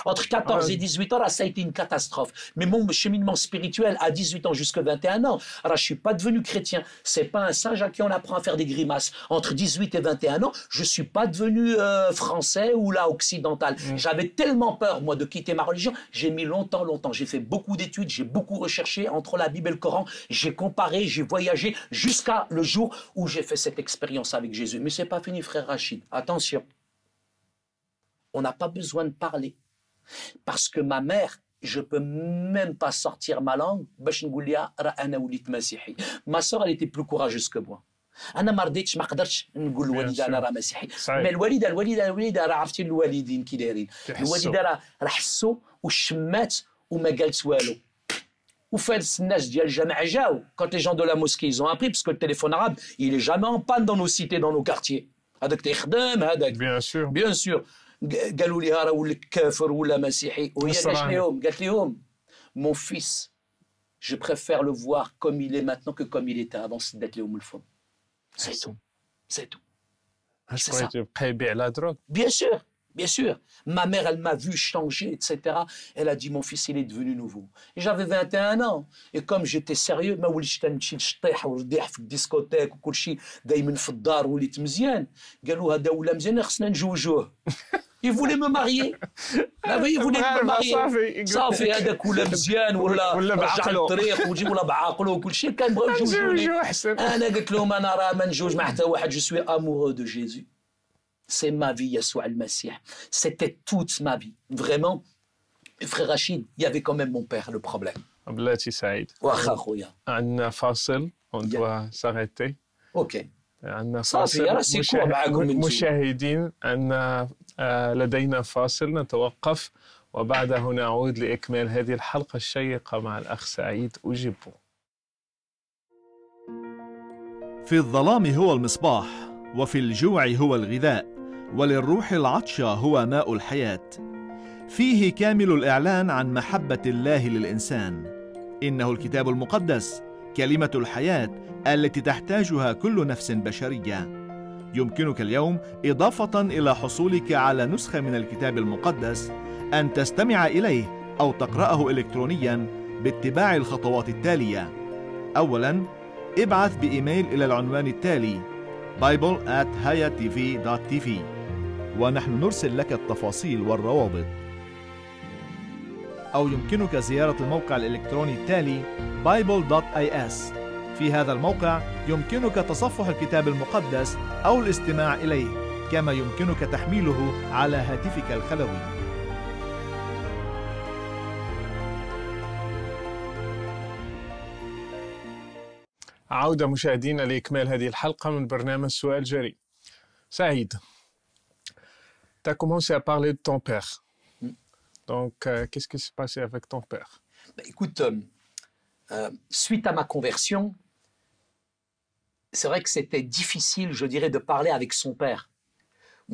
Entre 14 et 18 ans, là, ça a été une catastrophe. Mais mon cheminement spirituel, à 18 ans jusqu'à 21 ans, alors je ne suis pas devenu chrétien. Ce n'est pas un singe à qui on apprend à faire des grimaces. Entre 18 et 21 ans, je ne suis pas devenu français ou là, occidental. J'avais tellement peur, moi, de quitter ma religion. J'ai mis longtemps. J'ai fait beaucoup d'études, j'ai beaucoup recherché entre la Bible et le Coran. J'ai comparé, j'ai voyagé jusqu'à le jour où j'ai fait cette expérience avec Jésus. Mais ce n'est pas fini, frère Rachid. Attention. On n'a pas besoin de parler. Parce que ma mère, je ne peux même pas sortir ma langue. Ma soeur, elle était plus courageuse que moi. أنا ما رضيتش ما قدرتش نقول للوالده أنا راه مسيحي. مي الوالده راه عرفتي الوالدين كي دايرين. الوالده راه حسوا وشمات وما قالت والو. وفات الناس ديال الجامع جاو. Quand les gens de la mosquée ils ont appris parce que le téléphone arabe il est jamais en panne dans nos cités dans nos quartiers. هذاك تيخدم هذاك. Bien sûr. قالوا لي راه ولك كافر ولا مسيحي وهي قالت لهم mon fils je préfère le voir comme il est maintenant que comme il était avant سدات لهم الفم. C'est tout. C'est tout. بقى يبيع لا دروغ. Bien sûr. Bien sûr, ma mère, elle m'a vu changer, etc. Elle a dit, mon fils, il est devenu nouveau. Et j'avais 21 ans. Et comme j'étais sérieux, ما وليتش تنمشي نشطيح ونضيع في الديسكوتيك وكل شيء دايما في الدار وليت مزيان. قالوا هذا ولا مزيان خصنا نجوجوه. Il voulait me marier. Il voulait me marier. صافي هذاك ولا مزيان ولا رجع للطريق وجيب ولا بعقله وكل شيء كان بغاو يجوجوني. انا قلت لهم انا راه ما نجوج مع حتى واحد. Je suis amoureux de Jésus. C'est ma vie, Yeshua al-Masih. C'était toute ma vie. Vraiment, frère Rachid, il y avait quand même mon père, le problème. بلاتي سعيد. واخا خويا. عندنا فاصل. On doit s'arrêter. اوكي. عندنا صافي راسي كوا معاكم انتم. مشاهدين أن لدينا فاصل نتوقف وبعده نعود لإكمال هذه الحلقة الشيقة مع الأخ سعيد أوجيبو. في الظلام هو المصباح، وفي الجوع هو الغذاء، وللروح العطش هو ماء الحياة. فيه كامل الإعلان عن محبة الله للإنسان. إنه الكتاب المقدس، كلمة الحياة التي تحتاجها كل نفس بشرية. يمكنك اليوم إضافة إلى حصولك على نسخة من الكتاب المقدس أن تستمع إليه أو تقرأه إلكترونياً باتباع الخطوات التالية. أولاً، ابعث بإيميل إلى العنوان التالي bible@hayatv.tv ونحن نرسل لك التفاصيل والروابط. أو يمكنك زيارة الموقع الإلكتروني التالي bible.is. في هذا الموقع يمكنك تصفح الكتاب المقدس أو الاستماع إليه، كما يمكنك تحميله على هاتفك الخلوي. عودة مشاهدينا لإكمال هذه الحلقة من برنامج سؤال جريء. Saïd, tu as commencé à parler de ton père. Donc, qu'est-ce qui s'est passé avec ton père? Écoute, suite à ma conversion, c'est vrai que c'était difficile, je dirais, de parler avec son père.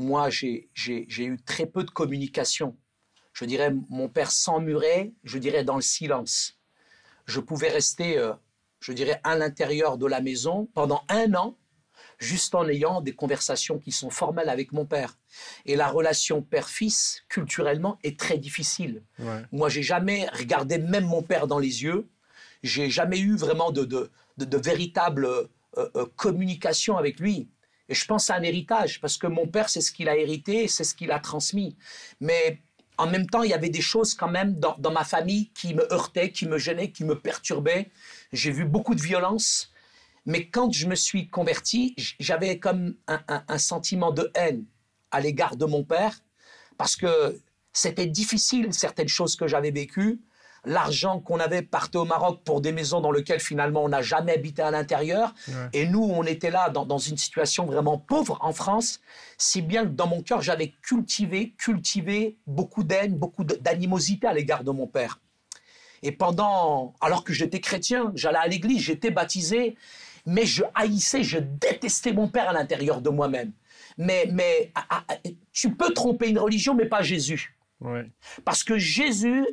Moi, j'ai eu très peu de communication. Je dirais, mon père s'emmurait, je dirais, dans le silence. Je pouvais rester, je dirais, à l'intérieur de la maison pendant 1 an, juste en ayant des conversations qui sont formelles avec mon père. Et la relation père-fils, culturellement, est très difficile. Ouais. Moi, j'ai jamais regardé même mon père dans les yeux. J'ai jamais eu vraiment de véritable communication avec lui. Et je pense à un héritage, parce que mon père, c'est ce qu'il a hérité, c'est ce qu'il a transmis. Mais en même temps, il y avait des choses quand même dans ma famille qui me heurtaient, qui me gênaient, qui me perturbaient. J'ai vu beaucoup de violence. Mais quand je me suis converti, j'avais comme un sentiment de haine à l'égard de mon père, parce que c'était difficile, certaines choses que j'avais vécues. L'argent qu'on avait partait au Maroc pour des maisons dans lesquelles finalement on n'a jamais habité à l'intérieur. Ouais. Et nous, on était là dans une situation vraiment pauvre en France, si bien que dans mon cœur, j'avais cultivé beaucoup d'haine, beaucoup d'animosité à l'égard de mon père. Et alors que j'étais chrétien, j'allais à l'église, j'étais baptisé, mais je haïssais, je détestais mon père à l'intérieur de moi-même. Mais tu peux tromper une religion, mais pas Jésus. Ouais. Parce que Jésus,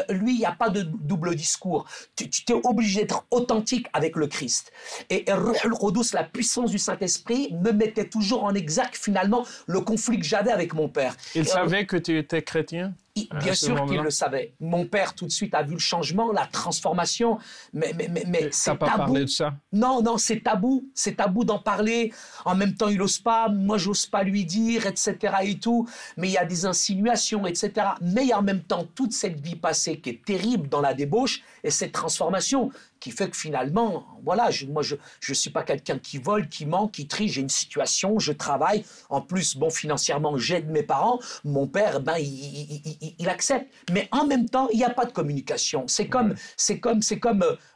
lui, il n'y a pas de double discours. Tu es obligé d'être authentique avec le Christ. Et Ruh al-Qudus, la puissance du Saint-Esprit, me mettait toujours en exergue, finalement, le conflit que j'avais avec mon père. Il savait que tu étais chrétien? Bien sûr qu'il le savait. Mon père, tout de suite, a vu le changement, la transformation. Mais c'est tabou. T'as pas parlé de ça? Non, c'est tabou. C'est tabou d'en parler. En même temps, il n'ose pas. Moi, j'ose pas lui dire, etc. et tout. Mais il y a des insinuations, etc. Mais en même temps, toute cette vie passée qui est terrible dans la débauche et cette transformation qui fait que finalement, voilà, je suis pas quelqu'un qui vole, qui ment, qui trie. J'ai une situation, je travaille. En plus, bon, financièrement, j'aide mes parents. Mon père, il accepte. Mais en même temps, il n'y a pas de communication. C'est comme,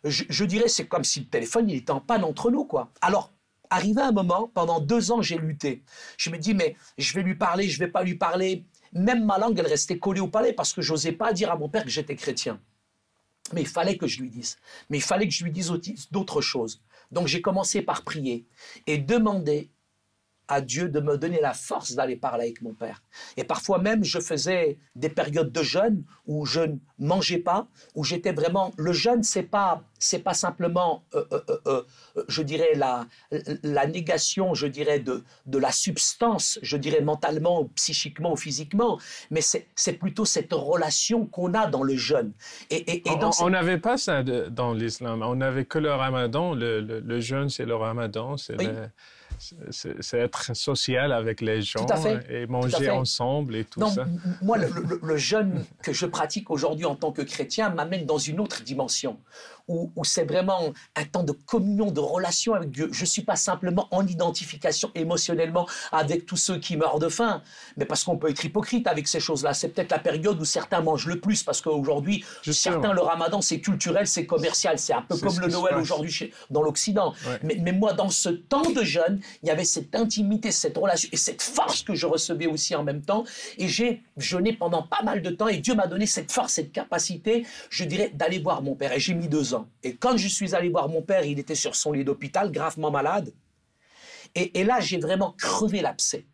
je dirais, c'est comme si le téléphone, il était en panne entre nous, quoi. Alors, arrivé un moment, pendant 2 ans, j'ai lutté. Je me dis, mais je vais lui parler, je vais pas lui parler. Même ma langue, elle restait collée au palais parce que j'osais pas dire à mon père que j'étais chrétien. Mais il fallait que je lui dise. Mais il fallait que je lui dise d'autres choses. Donc j'ai commencé par prier et demander à Dieu de me donner la force d'aller parler avec mon père. Et parfois même, je faisais des périodes de jeûne où je ne mangeais pas, où j'étais vraiment... Le jeûne, c'est pas simplement, je dirais, la négation, je dirais, de la substance, je dirais, mentalement, ou psychiquement ou physiquement, mais c'est plutôt cette relation qu'on a dans le jeûne. On n'avait pas ça dans l'islam. On n'avait que le ramadan. Le jeûne, c'est le ramadan. C'est être social avec les gens et manger ensemble et tout ça. Moi, le jeûne que je pratique aujourd'hui en tant que chrétien m'amène dans une autre dimension où c'est vraiment un temps de communion, de relation avec Dieu. Je ne suis pas simplement en identification émotionnellement avec tous ceux qui meurent de faim, mais parce qu'on peut être hypocrite avec ces choses-là. C'est peut-être la période où certains mangent le plus, parce qu'aujourd'hui, certains, le ramadan, c'est culturel, c'est commercial. C'est un peu comme le Noël aujourd'hui dans l'Occident. Ouais. Mais moi, dans ce temps de jeûne, il y avait cette intimité, cette relation et cette force que je recevais aussi en même temps. Et j'ai jeûné pendant pas mal de temps et Dieu m'a donné cette force, cette capacité, je dirais, d'aller voir mon père. Et j'ai mis 2 ans. Et quand je suis allé voir mon père, il était sur son lit d'hôpital, gravement malade. Et là, j'ai vraiment crevé l'abcès.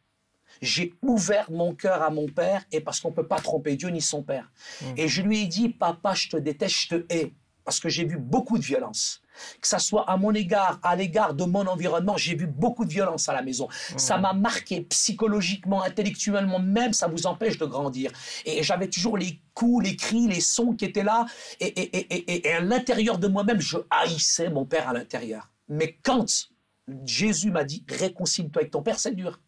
J'ai ouvert mon cœur à mon père, et parce qu'on ne peut pas tromper Dieu ni son père. Et je lui ai dit, papa, je te déteste, je te hais. Parce que j'ai vu beaucoup de violence. Que ça soit à mon égard, à l'égard de mon environnement, j'ai vu beaucoup de violence à la maison. Ça m'a marqué psychologiquement, intellectuellement, même ça vous empêche de grandir. Et j'avais toujours les coups, les cris, les sons qui étaient là. Et à l'intérieur de moi-même, je haïssais mon père à l'intérieur. Mais quand Jésus m'a dit, réconcilie-toi avec ton père, c'est dur.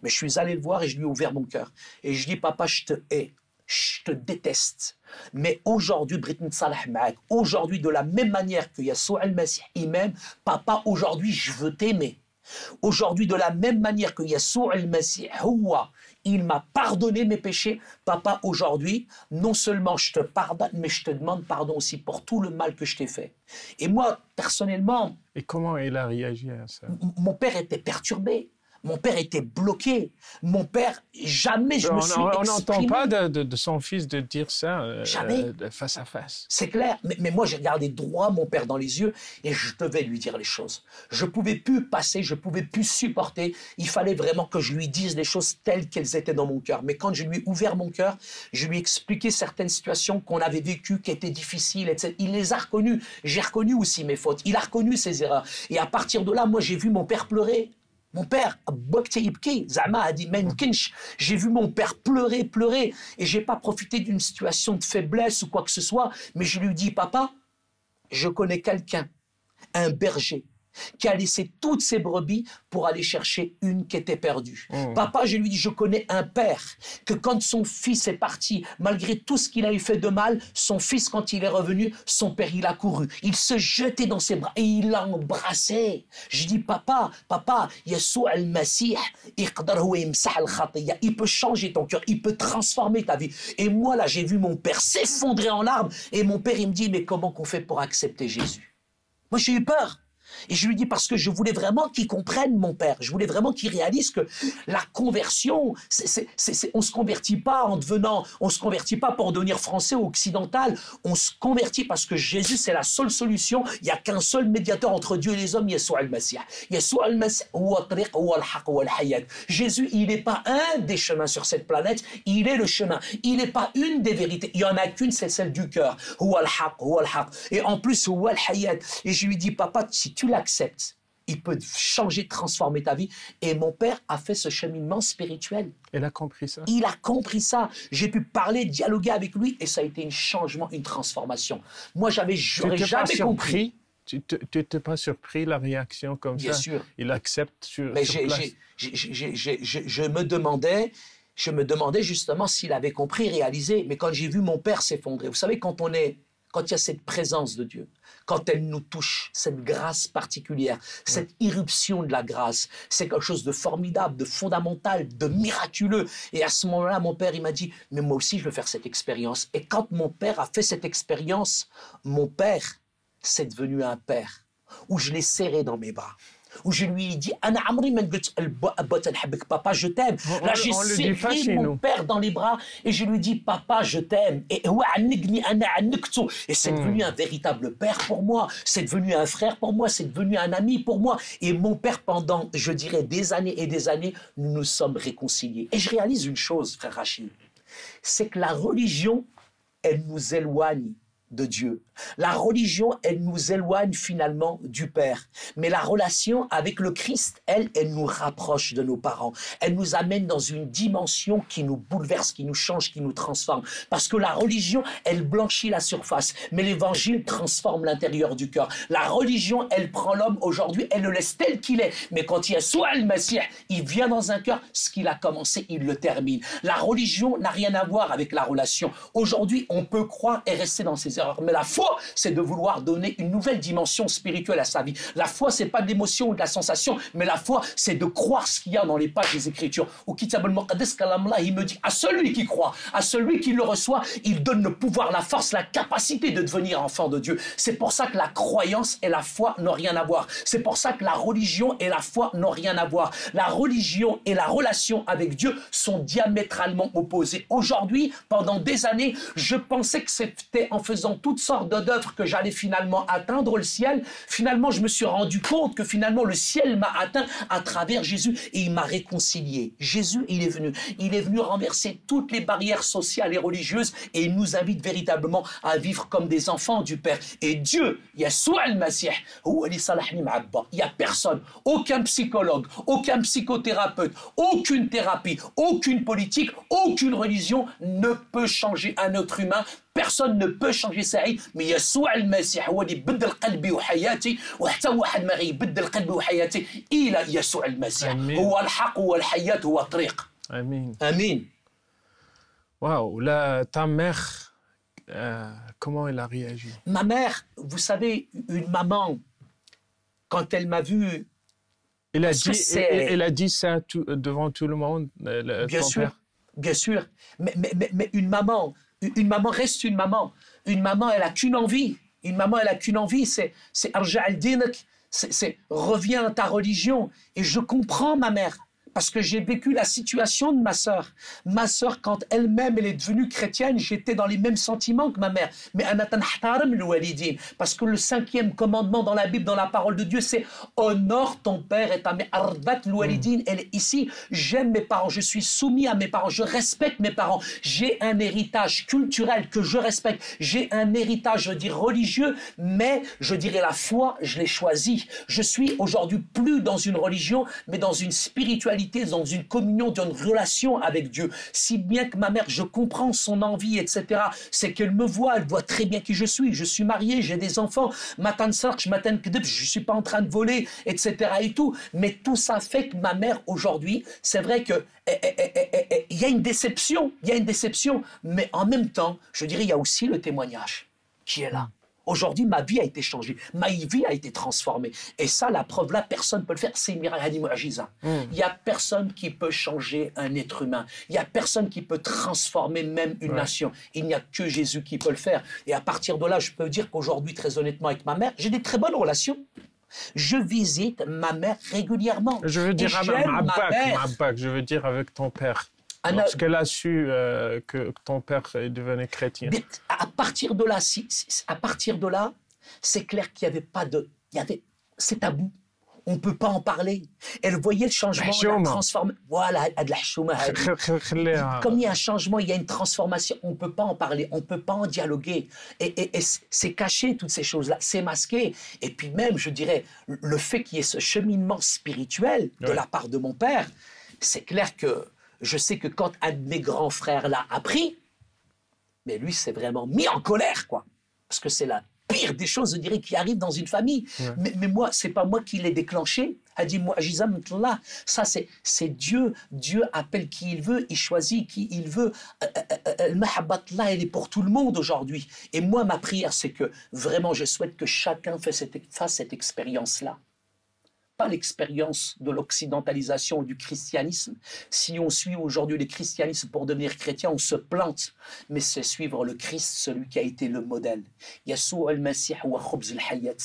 Mais je suis allé le voir et je lui ai ouvert mon cœur. Et je lui ai dit, papa, je te hais. Je te déteste. Mais aujourd'hui, aujourd'hui, de la même manière que Yassoua al-Masih m'aime, papa, aujourd'hui, je veux t'aimer. Aujourd'hui, de la même manière que Yassoua al-Masih, il m'a pardonné mes péchés. Papa, aujourd'hui, non seulement je te pardonne, mais je te demande pardon aussi pour tout le mal que je t'ai fait. Et moi, personnellement... Et comment il a réagi à ça? Mon père était perturbé. Mon père était bloqué. Mon père, jamais je me suis exprimé. On n'entend pas de son fils de dire ça face à face. C'est clair. Mais moi, j'ai regardé droit mon père dans les yeux et je devais lui dire les choses. Je ne pouvais plus passer, je ne pouvais plus supporter. Il fallait vraiment que je lui dise les choses telles qu'elles étaient dans mon cœur. Mais quand je lui ai ouvert mon cœur, je lui ai expliqué certaines situations qu'on avait vécues, qui étaient difficiles, etc. Il les a reconnues. J'ai reconnu aussi mes fautes. Il a reconnu ses erreurs. Et à partir de là, moi, j'ai vu mon père pleurer. Mon père, Zama a dit, j'ai vu mon père pleurer, et j'ai pas profité d'une situation de faiblesse ou quoi que ce soit, mais je lui dis, papa, je connais quelqu'un, un berger, qui a laissé toutes ses brebis pour aller chercher une qui était perdue. Papa, je lui dis, je connais un père, que quand son fils est parti, malgré tout ce qu'il avait fait de mal, son fils, quand il est revenu, son père, il a couru. Il se jetait dans ses bras et il l'a embrassé. Je dis, papa, Yassoua al-Masih, il peut changer ton cœur, il peut transformer ta vie. Et moi, là, j'ai vu mon père s'effondrer en larmes, et mon père, il me dit, mais comment qu'on fait pour accepter Jésus? Moi, j'ai eu peur. Et je lui dis parce que je voulais vraiment qu'il comprenne mon père. Je voulais vraiment qu'il réalise que la conversion, on se convertit pas on se convertit pas pour devenir français ou occidental. On se convertit parce que Jésus, c'est la seule solution. Il n'y a qu'un seul médiateur entre Dieu et les hommes, Yassoua al-Masih. Yassoua al-Masih, Jésus, il n'est pas un des chemins sur cette planète, il est le chemin. Il n'est pas une des vérités. Il n'y en a qu'une, c'est celle du cœur. Et en plus, et je lui dis, papa, si tu l'acceptes, il peut changer, transformer ta vie. Et mon père a fait ce cheminement spirituel. Il a compris ça. Il a compris ça. J'ai pu parler, dialoguer avec lui, et ça a été un changement, une transformation. Moi, j'aurais jamais compris. Tu n'étais pas surpris, la réaction comme Bien ça? sûr. Il accepte sur Mais place. je me demandais justement s'il avait compris, réalisé. Mais quand j'ai vu mon père s'effondrer, vous savez, quand il y a cette présence de Dieu, quand elle nous touche, cette grâce particulière, cette irruption de la grâce, c'est quelque chose de formidable, de fondamental, de miraculeux. Et à ce moment-là, mon père, il m'a dit, mais moi aussi, je veux faire cette expérience. Et quand mon père a fait cette expérience, mon père, c'est devenu un père, où je l'ai serré dans mes bras. où je lui ai dit papa je t'aime. Là j'ai serré mon père dans les bras et je lui ai dit papa je t'aime. Et c'est devenu un véritable père pour moi, c'est devenu un frère pour moi, c'est devenu un ami pour moi. Et mon père, pendant je dirais des années et des années, nous nous sommes réconciliés. Et je réalise une chose, frère Rachid, c'est que la religion, elle nous éloigne de Dieu. La religion, elle nous éloigne finalement du Père. Mais la relation avec le Christ, elle nous rapproche de nos parents. Elle nous amène dans une dimension qui nous bouleverse, qui nous change, qui nous transforme. Parce que la religion, elle blanchit la surface, mais l'évangile transforme l'intérieur du cœur. La religion, elle prend l'homme aujourd'hui, elle le laisse tel qu'il est. Mais quand il y a soit le Messie, il vient dans un cœur, ce qu'il a commencé, il le termine. La religion n'a rien à voir avec la relation. Aujourd'hui, on peut croire et rester dans ses erreurs. Mais la foi, c'est de vouloir donner une nouvelle dimension spirituelle à sa vie. La foi, c'est pas de l'émotion ou de la sensation, mais la foi, c'est de croire ce qu'il y a dans les pages des Écritures. Au Kitab al-Muqaddas, Kalamullah, il me dit, à celui qui croit, à celui qui le reçoit, il donne le pouvoir, la force, la capacité de devenir enfant de Dieu. C'est pour ça que la croyance et la foi n'ont rien à voir. C'est pour ça que la religion et la foi n'ont rien à voir. La religion et la relation avec Dieu sont diamétralement opposées. Aujourd'hui, pendant des années, je pensais que c'était en faisant toutes sortes d'œuvres que j'allais finalement atteindre le ciel. Finalement, je me suis rendu compte que finalement le ciel m'a atteint à travers Jésus et il m'a réconcilié. Jésus, il est venu renverser toutes les barrières sociales et religieuses et il nous invite véritablement à vivre comme des enfants du Père. Et Dieu, Yeshua al-Masih, il n'y a personne, aucun psychologue, aucun psychothérapeute, aucune thérapie, aucune politique, aucune religion ne peut changer un être humain. Personne ne peut changer Saïd, mais Yeshua al-Masih هو اللي بدل قلبي وحياتي وحتى واحد ما غيبدل قلبي وحياتي إلى يسوع المسيح هو الحق هو الحياة هو الطريق. Amin. Amin. Waouh, là, ta mère, comment elle a réagi? Ma mère, vous savez, une maman, quand elle m'a vu, Elle a dit ça devant tout le monde, bien ton sûr, père? bien sûr, mais une maman reste une maman. Une maman, elle a qu'une envie. Une maman, elle a qu'une envie, c'est arja al-dinak, c'est reviens à ta religion. Et je comprends ma mère. Parce que j'ai vécu la situation de ma sœur. Ma sœur, quand elle-même, elle est devenue chrétienne, j'étais dans les mêmes sentiments que ma mère. Mais parce que le 5e commandement dans la Bible, dans la parole de Dieu, c'est honore ton père et ta mère. Elle est ici. J'aime mes parents, je suis soumis à mes parents, je respecte mes parents. J'ai un héritage culturel que je respecte. J'ai un héritage, je dis, religieux, mais je dirais la foi, je l'ai choisi. Je suis aujourd'hui plus dans une religion, mais dans une spiritualité, dans une communion, dans une relation avec Dieu. Si bien que ma mère, je comprends son envie, etc. C'est qu'elle me voit, elle voit très bien qui je suis. Je suis marié, j'ai des enfants. Je suis pas en train de voler, etc. et tout. Mais tout ça fait que ma mère, aujourd'hui, c'est vrai que il y a une déception. Il y a une déception. Mais en même temps, je dirais, il y a aussi le témoignage qui est là. Aujourd'hui, ma vie a été changée, ma vie a été transformée. Et ça, la preuve là, personne ne peut le faire, c'est Mirahadi Mu'ajiza. Il n'y a personne qui peut changer un être humain. Il n'y a personne qui peut transformer même une nation. Il n'y a que Jésus qui peut le faire. Et à partir de là, je peux dire qu'aujourd'hui, très honnêtement, avec ma mère, j'ai des très bonnes relations. Je visite ma mère régulièrement. Je veux dire avec je veux dire avec ton père. Lorsqu'elle a su que ton père est devenu chrétien. À partir de là, c'est clair qu'il n'y avait pas de... c'est tabou. On ne peut pas en parler. Elle voyait le changement, la transformation. Voilà, comme il y a un changement, il y a une transformation. On ne peut pas en parler, on ne peut pas en dialoguer. Et c'est caché, toutes ces choses-là. C'est masqué. Et puis même, je dirais, le fait qu'il y ait ce cheminement spirituel de la part de mon père, c'est clair que je sais que quand un de mes grands frères l'a appris, mais lui s'est vraiment mis en colère, quoi. Parce que c'est la pire des choses, je dirais, qui arrive dans une famille. Mais moi, c'est pas moi qui l'ai déclenché. Ça, c'est Dieu. Dieu appelle qui il veut, il choisit qui il veut. Le mahabbat là, elle est pour tout le monde aujourd'hui. Et moi, ma prière, c'est que vraiment, je souhaite que chacun fasse cette expérience-là. pas l'expérience de l'occidentalisation du christianisme. Si on suit aujourd'hui le christianisme pour devenir chrétien, on se plante. Mais c'est suivre le Christ, celui qui a été le modèle. Yeshua al-Masih huwa khubz al-hayat.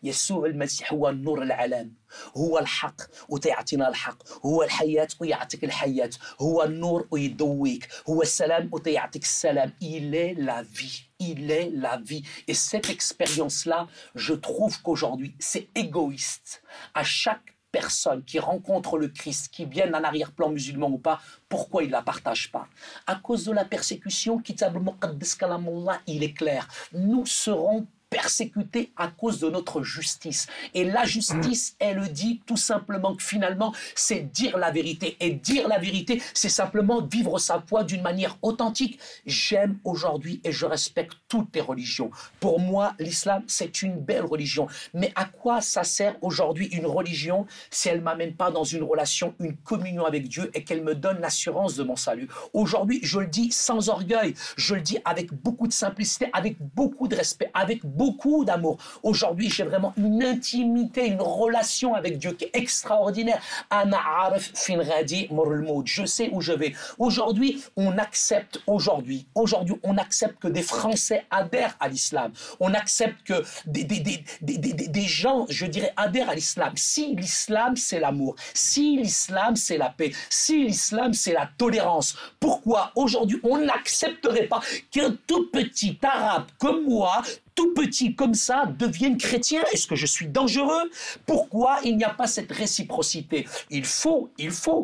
Yeshua al-Masih huwa nur al-alam. هو الحق وتعطينا الحق هو الحياة ويعطيك الحياة هو النور ويضويك هو السلام وتعطيك السلام. Il est la vie. Il est la vie. Et cette expérience-là, je trouve qu'aujourd'hui, c'est égoïste. À chaque personne qui rencontre le Christ, qui vienne d'un arrière-plan musulman ou pas, pourquoi il ne la partage pas? À cause de la persécution, Kitab al-Muqaddas Kalamullah, il est clair. Nous serons persécutés à cause de notre justice. Et la justice, elle dit tout simplement que finalement, c'est dire la vérité. Et dire la vérité, c'est simplement vivre sa foi d'une manière authentique. J'aime aujourd'hui et je respecte toutes les religions. Pour moi, l'islam, c'est une belle religion. Mais à quoi ça sert aujourd'hui une religion si elle ne m'amène pas dans une relation, une communion avec Dieu et qu'elle me donne l'assurance de mon salut? Aujourd'hui, je le dis sans orgueil, je le dis avec beaucoup de simplicité, avec beaucoup de respect, avec beaucoup d'amour. Aujourd'hui, j'ai vraiment une intimité, une relation avec Dieu qui est extraordinaire. Je sais où je vais. Aujourd'hui, on accepte, on accepte que des Français adhèrent à l'islam. On accepte que des gens, je dirais, adhèrent à l'islam. Si l'islam, c'est l'amour, si l'islam, c'est la paix, si l'islam, c'est la tolérance, pourquoi aujourd'hui on n'accepterait pas qu'un tout petit arabe comme moi, tout petit comme ça, devienne chrétien? Est-ce que je suis dangereux? Pourquoi il n'y a pas cette réciprocité? Il faut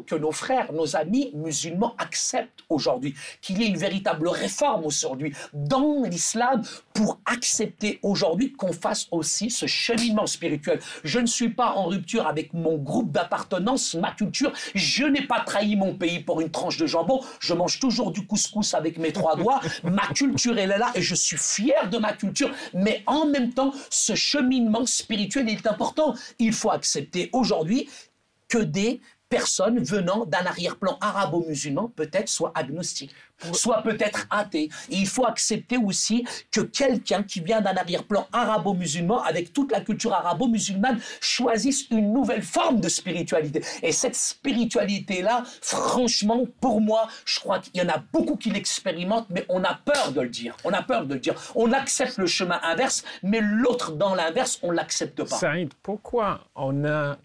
que nos frères, nos amis musulmans acceptent aujourd'hui qu'il y ait une véritable réforme aujourd'hui dans l'islam pour accepter aujourd'hui qu'on fasse aussi ce cheminement spirituel. Je ne suis pas en rupture avec mon groupe d'appartenance, ma culture. Je n'ai pas trahi mon pays pour une tranche de jambon. Je mange toujours du couscous avec mes 3 doigts. Ma culture, elle est là et je suis fier de ma culture. Mais en même temps, ce cheminement spirituel est important. Il faut accepter aujourd'hui que des personnes venant d'un arrière-plan arabo-musulman peut-être soient agnostiques, soit peut-être athées. Et il faut accepter aussi que quelqu'un qui vient d'un arrière-plan arabo-musulman, avec toute la culture arabo-musulmane, choisisse une nouvelle forme de spiritualité. Et cette spiritualité-là, franchement, pour moi, je crois qu'il y en a beaucoup qui l'expérimentent, mais on a peur de le dire. On a peur de le dire. On accepte le chemin inverse, mais l'autre dans l'inverse, on ne l'accepte pas. Saïd, pourquoi on a...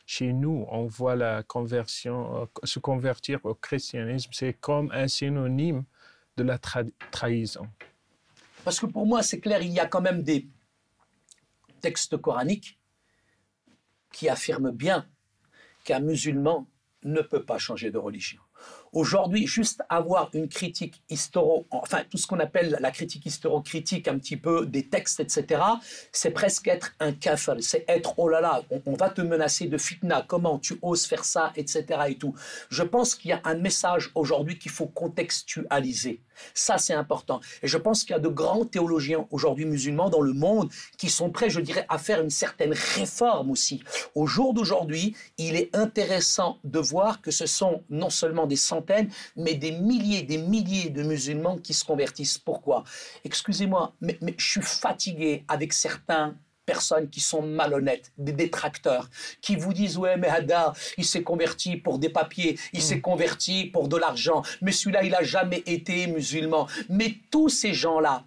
chez nous, on voit la conversion, se convertir au christianisme, c'est comme un synonyme de la trahison. Parce que pour moi, c'est clair, il y a quand même des textes coraniques qui affirment bien qu'un musulman ne peut pas changer de religion. Aujourd'hui, juste avoir une critique enfin tout ce qu'on appelle la critique historio-critique, un petit peu des textes, etc., c'est presque être un kafir, c'est être, oh là là, on va te menacer de fitna, comment tu oses faire ça, etc. et tout. Je pense qu'il y a un message aujourd'hui qu'il faut contextualiser. Ça, c'est important. Et je pense qu'il y a de grands théologiens aujourd'hui musulmans dans le monde qui sont prêts, je dirais, à faire une certaine réforme aussi. Au jour d'aujourd'hui, il est intéressant de voir que ce sont non seulement des centaines, mais des milliers de musulmans qui se convertissent. Pourquoi? Excusez-moi, mais je suis fatigué avec certains personnes qui sont malhonnêtes, des détracteurs, qui vous disent « Ouais, mais Hadar, il s'est converti pour des papiers, il s'est converti pour de l'argent, mais celui-là, il n'a jamais été musulman. » Mais tous ces gens-là,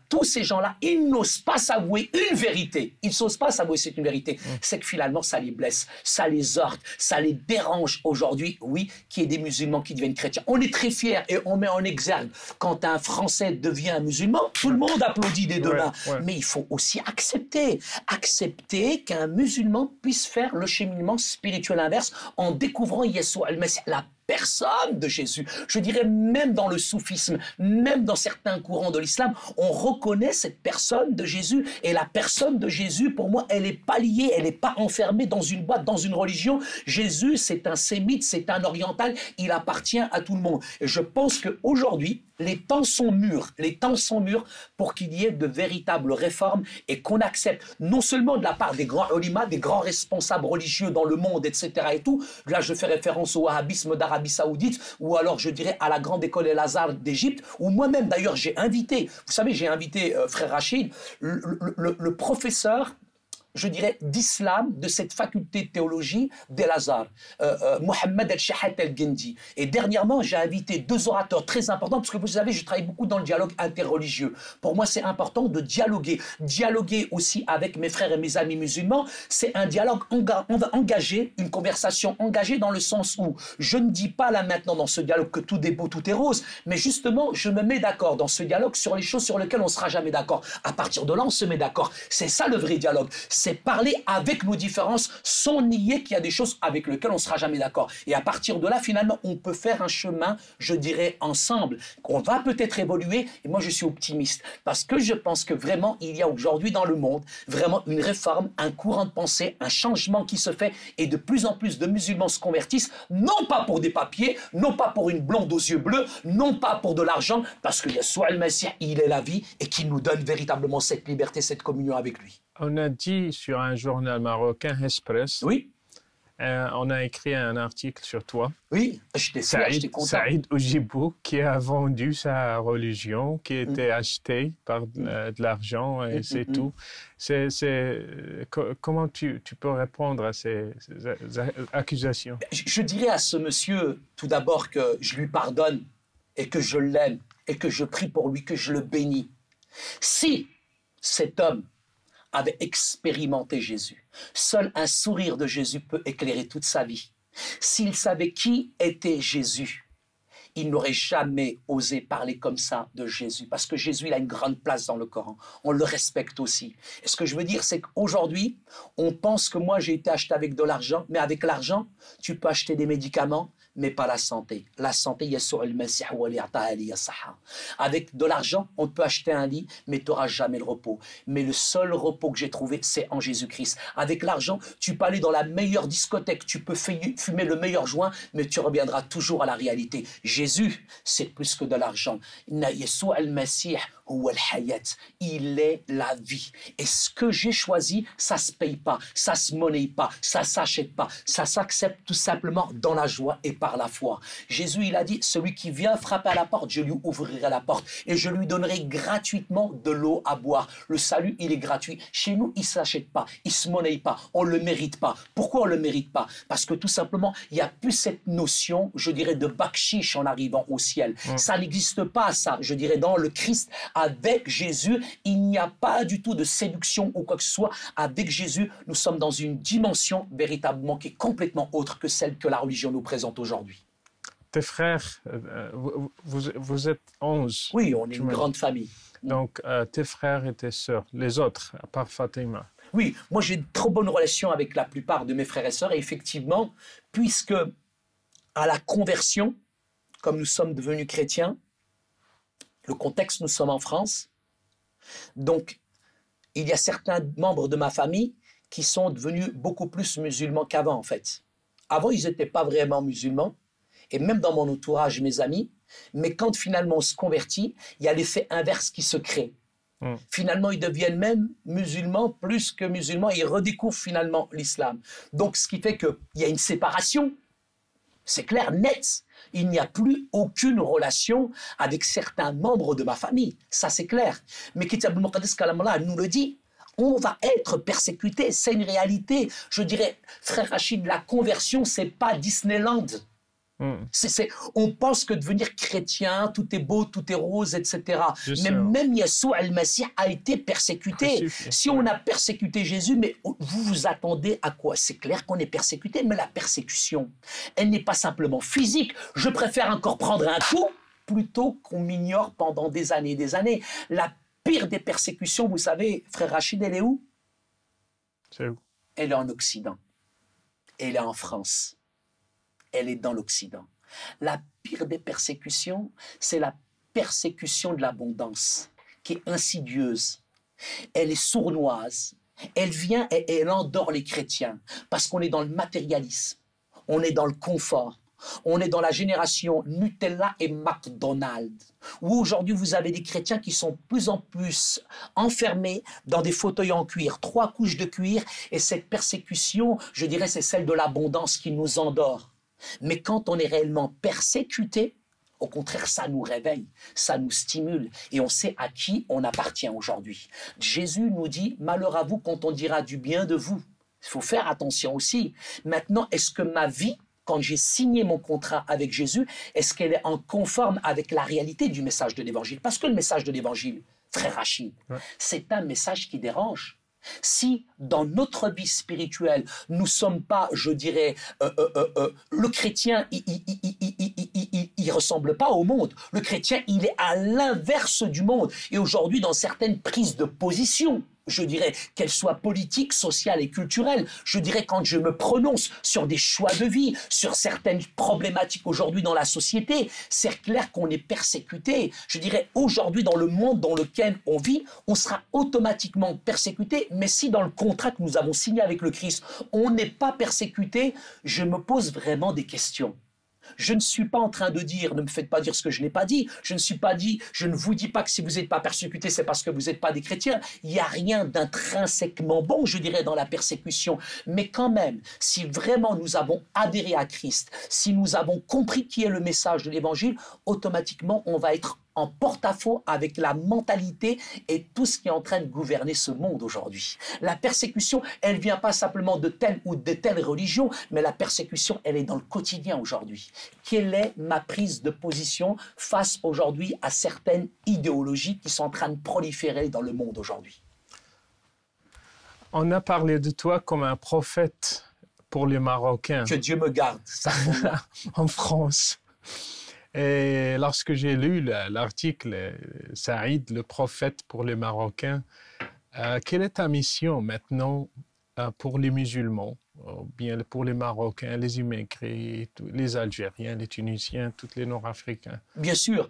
ils n'osent pas s'avouer une vérité. Ils n'osent pas s'avouer c'est une vérité. C'est que finalement, ça les blesse, ça les heurte, ça les dérange aujourd'hui, oui, qu'il y ait des musulmans qui deviennent chrétiens. On est très fiers et on met en exergue quand un Français devient un musulman, tout le monde applaudit des deux mains. Mais il faut aussi accepter qu'un musulman puisse faire le cheminement spirituel inverse en découvrant Yeshua al-Masih, la personne de Jésus. Je dirais même dans le soufisme, même dans certains courants de l'islam, on reconnaît cette personne de Jésus. Et la personne de Jésus, pour moi, elle n'est pas liée, elle n'est pas enfermée dans une boîte, dans une religion. Jésus, c'est un sémite, c'est un oriental, il appartient à tout le monde. Et je pense qu'aujourd'hui, les temps sont mûrs pour qu'il y ait de véritables réformes et qu'on accepte non seulement de la part des grands ulémas, des grands responsables religieux dans le monde, etc. et tout. Là, je fais référence au wahhabisme d'Arabie Saoudite ou alors je dirais à la grande école El-Azhar d'Égypte où moi-même d'ailleurs j'ai invité, vous savez, j'ai invité frère Rachid, le professeur je dirais, d'islam, de cette faculté de théologie d'El-Azhar, Mohamed El-Shahat El-Gendi. Et dernièrement, j'ai invité 2 orateurs très importants, parce que vous savez, je travaille beaucoup dans le dialogue interreligieux. Pour moi, c'est important de dialoguer. Dialoguer aussi avec mes frères et mes amis musulmans, c'est un dialogue engagé, une conversation engagée dans le sens où je ne dis pas là maintenant dans ce dialogue que tout est beau, tout est rose, mais justement, je me mets d'accord dans ce dialogue sur les choses sur lesquelles on ne sera jamais d'accord. À partir de là, on se met d'accord. C'est ça le vrai dialogue. C'est parler avec nos différences sans nier qu'il y a des choses avec lesquelles on ne sera jamais d'accord. Et à partir de là, finalement, on peut faire un chemin, je dirais, ensemble, qu'on va peut-être évoluer. Et moi, je suis optimiste parce que je pense que vraiment, il y a aujourd'hui dans le monde vraiment une réforme, un courant de pensée, un changement qui se fait et de plus en plus de musulmans se convertissent, non pas pour des papiers, non pas pour une blonde aux yeux bleus, non pas pour de l'argent, parce que Yeshua al-Masih, il est la vie et qui nous donne véritablement cette liberté, cette communion avec lui. On a dit sur un journal marocain, Express, Oui, on a écrit un article sur toi, oui, j'étais fier, j'étais content. Saïd Oujibou, qui a vendu sa religion, qui était achetée par de l'argent et c'est tout. Comment tu peux répondre à ces accusations? Je dirais à ce monsieur, tout d'abord, que je lui pardonne et que je l'aime et que je prie pour lui, que je le bénis. Si cet homme avait expérimenté Jésus, seul un sourire de Jésus peut éclairer toute sa vie. S'il savait qui était Jésus, il n'aurait jamais osé parler comme ça de Jésus, parce que Jésus, il a une grande place dans le Coran. On le respecte aussi. Et ce que je veux dire, c'est qu'aujourd'hui, on pense que moi, j'ai été acheté avec de l'argent, mais avec l'argent, tu peux acheter des médicaments, mais pas la santé. La santé, avec de l'argent, on peut acheter un lit, mais tu n'auras jamais le repos. Mais le seul repos que j'ai trouvé, c'est en Jésus-Christ. Avec l'argent, tu peux aller dans la meilleure discothèque, tu peux fumer le meilleur joint, mais tu reviendras toujours à la réalité. Jésus, c'est plus que de l'argent. Yeshua al-Masih, il est la vie. Et ce que j'ai choisi, ça se paye pas, ça se monnaie pas, ça s'achète pas, ça s'accepte tout simplement dans la joie et par la foi. Jésus, il a dit, celui qui vient frapper à la porte, je lui ouvrirai la porte et je lui donnerai gratuitement de l'eau à boire. Le salut, il est gratuit. Chez nous, il s'achète pas, il se monnaie pas, on le mérite pas. Pourquoi on le mérite pas? Parce que tout simplement, il y a plus cette notion, je dirais, de bakshish en arrivant au ciel. Ça n'existe pas, ça. Je dirais, dans le Christ, avec Jésus, il n'y a pas du tout de séduction ou quoi que ce soit. Avec Jésus, nous sommes dans une dimension véritablement qui est complètement autre que celle que la religion nous présente aujourd'hui. Tes frères, vous êtes 11. Oui, on est une grande famille. Donc, tes frères et tes sœurs, les autres, à part Fatima. Oui, moi j'ai une trop bonne relation avec la plupart de mes frères et sœurs. Et effectivement, puisque à la conversion, comme nous sommes devenus chrétiens, le contexte, nous sommes en France. Donc, il y a certains membres de ma famille qui sont devenus beaucoup plus musulmans qu'avant, en fait. Avant, ils n'étaient pas vraiment musulmans. Et même dans mon entourage, mes amis. Mais quand finalement on se convertit, il y a l'effet inverse qui se crée. Finalement, ils deviennent même musulmans plus que musulmans. Et ils redécouvrent finalement l'islam. Donc, ce qui fait qu'il y a une séparation. C'est clair, net. Il n'y a plus aucune relation avec certains membres de ma famille. Ça, c'est clair. Mais Kitab al-Muqaddas Kalamullah nous le dit. On va être persécuté. C'est une réalité. Je dirais, frère Rachid, la conversion, c'est pas Disneyland. On pense que devenir chrétien, tout est beau, tout est rose, etc. Mais même Yeshua al-Masih a été persécuté. Si on a persécuté Jésus, mais vous vous attendez à quoi? C'est clair qu'on est persécuté, mais la persécution, elle n'est pas simplement physique. Je préfère encore prendre un coup plutôt qu'on m'ignore pendant des années et des années. La pire des persécutions, vous savez, frère Rachid, elle est où? C'est où? Elle est en Occident. Elle est en France. Elle est dans l'Occident. La pire des persécutions, c'est la persécution de l'abondance, qui est insidieuse. Elle est sournoise. Elle vient et elle endort les chrétiens, parce qu'on est dans le matérialisme, on est dans le confort, on est dans la génération Nutella et McDonald's, où aujourd'hui vous avez des chrétiens qui sont de plus en plus enfermés dans des fauteuils en cuir, 3 couches de cuir, et cette persécution, je dirais, c'est celle de l'abondance qui nous endort. Mais quand on est réellement persécuté, Au contraire, ça nous réveille, ça nous stimule et on sait à qui on appartient aujourd'hui. Jésus nous dit, malheur à vous quand on dira du bien de vous. Il faut faire attention aussi. Maintenant, est-ce que ma vie, quand j'ai signé mon contrat avec Jésus, est-ce qu'elle est en conforme avec la réalité du message de l'Évangile? Parce que le message de l'Évangile, frère Rachid, c'est un message qui dérange. Si dans notre vie spirituelle, nous ne sommes pas, je dirais, le chrétien, il ressemble pas au monde. Le chrétien, il est à l'inverse du monde. Et aujourd'hui, dans certaines prises de position, je dirais, qu'elles soient politiques, sociales et culturelles, je dirais quand je me prononce sur des choix de vie, sur certaines problématiques aujourd'hui dans la société, c'est clair qu'on est persécuté. Je dirais, aujourd'hui, dans le monde dans lequel on vit, on sera automatiquement persécuté, mais si dans le contrat que nous avons signé avec le Christ, on n'est pas persécuté, je me pose vraiment des questions. Je ne suis pas en train de dire, ne me faites pas dire ce que je n'ai pas dit. Je ne vous dis pas que si vous n'êtes pas persécuté, c'est parce que vous n'êtes pas des chrétiens. Il n'y a rien d'intrinsèquement bon, je dirais, dans la persécution. Mais quand même, si vraiment nous avons adhéré à Christ, si nous avons compris qui est le message de l'Évangile, automatiquement, on va être en porte-à-faux avec la mentalité et tout ce qui est en train de gouverner ce monde aujourd'hui. La persécution, elle ne vient pas simplement de telle ou de telle religion, mais la persécution, elle est dans le quotidien aujourd'hui. Quelle est ma prise de position face aujourd'hui à certaines idéologies qui sont en train de proliférer dans le monde aujourd'hui? On a parlé de toi comme un prophète pour les Marocains. Que Dieu me garde. Ça, en France. Et lorsque j'ai lu l'article « Saïd, le prophète pour les Marocains », quelle est ta mission maintenant pour les musulmans, ou bien pour les Marocains, les immigrés, les Algériens, les Tunisiens, tous les Nord-Africains? Bien sûr,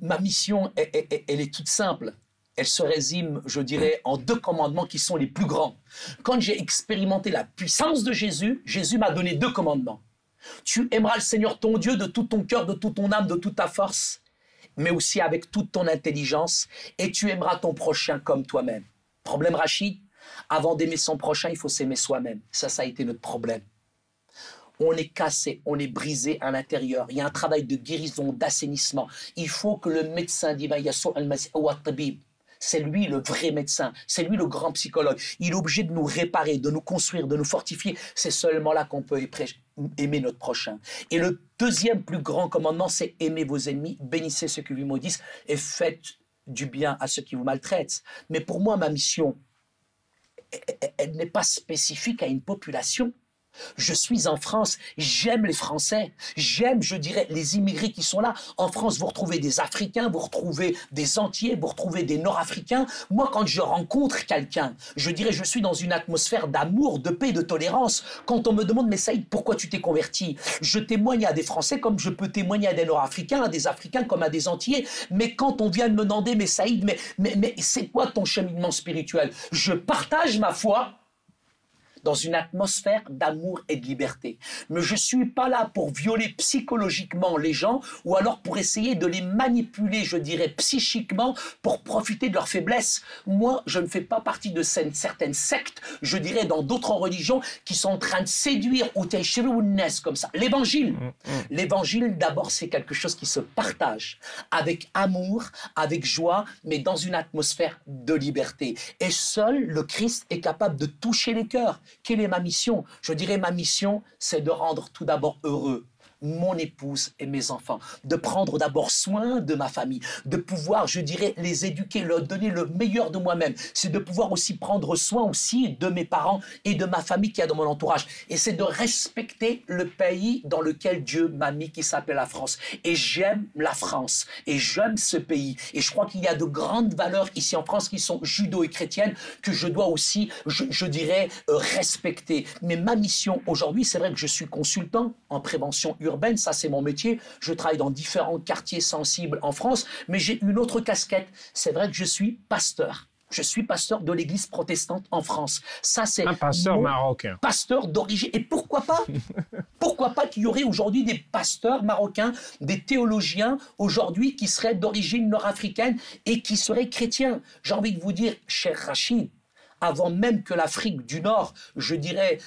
ma mission, elle est toute simple. Elle se résume, je dirais, en 2 commandements qui sont les plus grands. Quand j'ai expérimenté la puissance de Jésus, Jésus m'a donné 2 commandements. Tu aimeras le Seigneur ton Dieu de tout ton cœur, de toute ton âme, de toute ta force, mais aussi avec toute ton intelligence, et tu aimeras ton prochain comme toi-même. Problème, Rachid, avant d'aimer son prochain, il faut s'aimer soi-même. Ça a été notre problème. On est cassé, on est brisé à l'intérieur. Il y a un travail de guérison, d'assainissement. Il faut que le médecin divin, c'est lui le vrai médecin, c'est lui le grand psychologue. Il est obligé de nous réparer, de nous construire, de nous fortifier. C'est seulement là qu'on peut aimer notre prochain. Et le 2e plus grand commandement, c'est aimer vos ennemis, bénissez ceux qui vous maudissent et faites du bien à ceux qui vous maltraitent. Mais pour moi, ma mission, elle n'est pas spécifique à une population. Je suis en France, j'aime les Français, j'aime, je dirais, les immigrés qui sont là. En France, vous retrouvez des Africains, vous retrouvez des Antillais, vous retrouvez des Nord-Africains. Moi, quand je rencontre quelqu'un, je dirais, je suis dans une atmosphère d'amour, de paix, de tolérance. Quand on me demande, mais Saïd, pourquoi tu t'es converti? Je témoigne à des Français comme je peux témoigner à des Nord-Africains, à des Africains comme à des Antillais. Mais quand on vient de me demander, mais Saïd, mais c'est quoi ton cheminement spirituel? Je partage ma foi dans une atmosphère d'amour et de liberté. Mais je ne suis pas là pour violer psychologiquement les gens ou alors pour essayer de les manipuler, je dirais, psychiquement pour profiter de leur faiblesse. Moi, je ne fais pas partie de certaines sectes, je dirais, dans d'autres religions qui sont en train de séduire ou comme ça. L'évangile, l'évangile d'abord, c'est quelque chose qui se partage avec amour, avec joie, mais dans une atmosphère de liberté. Et seul le Christ est capable de toucher les cœurs. Quelle est ma mission? Je dirais ma mission, c'est de rendre tout d'abord heureux mon épouse et mes enfants, de prendre d'abord soin de ma famille, de pouvoir, je dirais, les éduquer, leur donner le meilleur de moi-même. C'est de pouvoir aussi prendre soin aussi de mes parents et de ma famille qui est dans mon entourage. Et c'est de respecter le pays dans lequel Dieu m'a mis, qui s'appelle la France. Et j'aime la France et j'aime ce pays. Et je crois qu'il y a de grandes valeurs ici en France qui sont judo et chrétiennes que je dois aussi, je dirais, respecter. Mais ma mission aujourd'hui, c'est vrai que je suis consultant en prévention urbaine, ça c'est mon métier, je travaille dans différents quartiers sensibles en France, mais j'ai une autre casquette, c'est vrai que je suis pasteur. Je suis pasteur de l'église protestante en France. Ça, c'est un pasteur marocain. Pasteur d'origine. Et pourquoi pas? Pourquoi pas qu'il y aurait aujourd'hui des pasteurs marocains, des théologiens aujourd'hui qui seraient d'origine nord-africaine et qui seraient chrétiens? J'ai envie de vous dire, cher Rachid, avant même que l'Afrique du Nord, je dirais,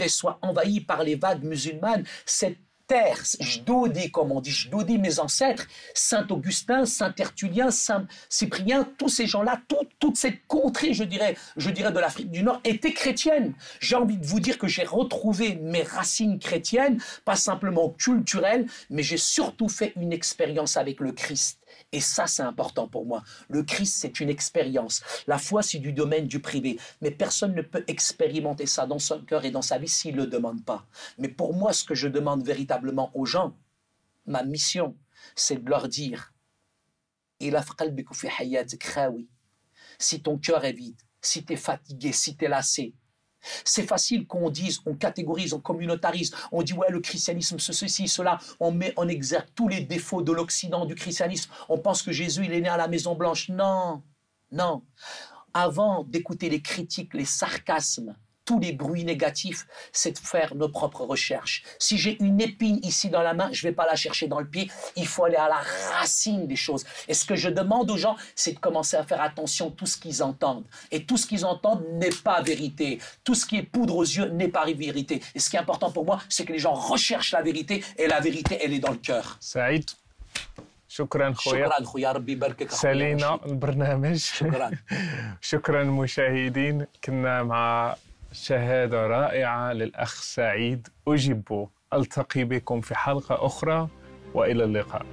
soit envahie par les vagues musulmanes, cette terre, Jdodi, comme on dit, Jdodi, mes ancêtres, Saint Augustin, Saint Tertullien, Saint Cyprien, tous ces gens-là, toute cette contrée, je dirais, de l'Afrique du Nord était chrétienne. J'ai envie de vous dire que j'ai retrouvé mes racines chrétiennes, pas simplement culturelles, mais j'ai surtout fait une expérience avec le Christ. Et ça, c'est important pour moi. Le Christ, c'est une expérience. La foi, c'est du domaine du privé. Mais personne ne peut expérimenter ça dans son cœur et dans sa vie s'il ne le demande pas. Mais pour moi, ce que je demande véritablement aux gens, ma mission, c'est de leur dire si ton cœur est vide, si tu es fatigué, si tu es lassé. C'est facile qu'on dise, on catégorise, on communautarise, on dit ouais le christianisme ceci, cela, on met en exergue tous les défauts de l'Occident du christianisme, on pense que Jésus il est né à la Maison Blanche. Non, non. Avant d'écouter les critiques, les sarcasmes, tous les bruits négatifs, c'est de faire nos propres recherches. Si j'ai une épine ici dans la main, je ne vais pas la chercher dans le pied, il faut aller à la racine des choses. Et ce que je demande aux gens, c'est de commencer à faire attention à tout ce qu'ils entendent. Et tout ce qu'ils entendent n'est pas vérité. Tout ce qui est poudre aux yeux n'est pas vérité. Et ce qui est important pour moi, c'est que les gens recherchent la vérité, et la vérité, elle est dans le cœur. Saïd, شكرا خويا. شكرا خويا ربي يباركك. سالينا البرنامج. شكرا. شكرا مشاهدين، كنا مع شهادة رائعة للأخ سعيد أوجيبو. ألتقي بكم في حلقة أخرى وإلى اللقاء.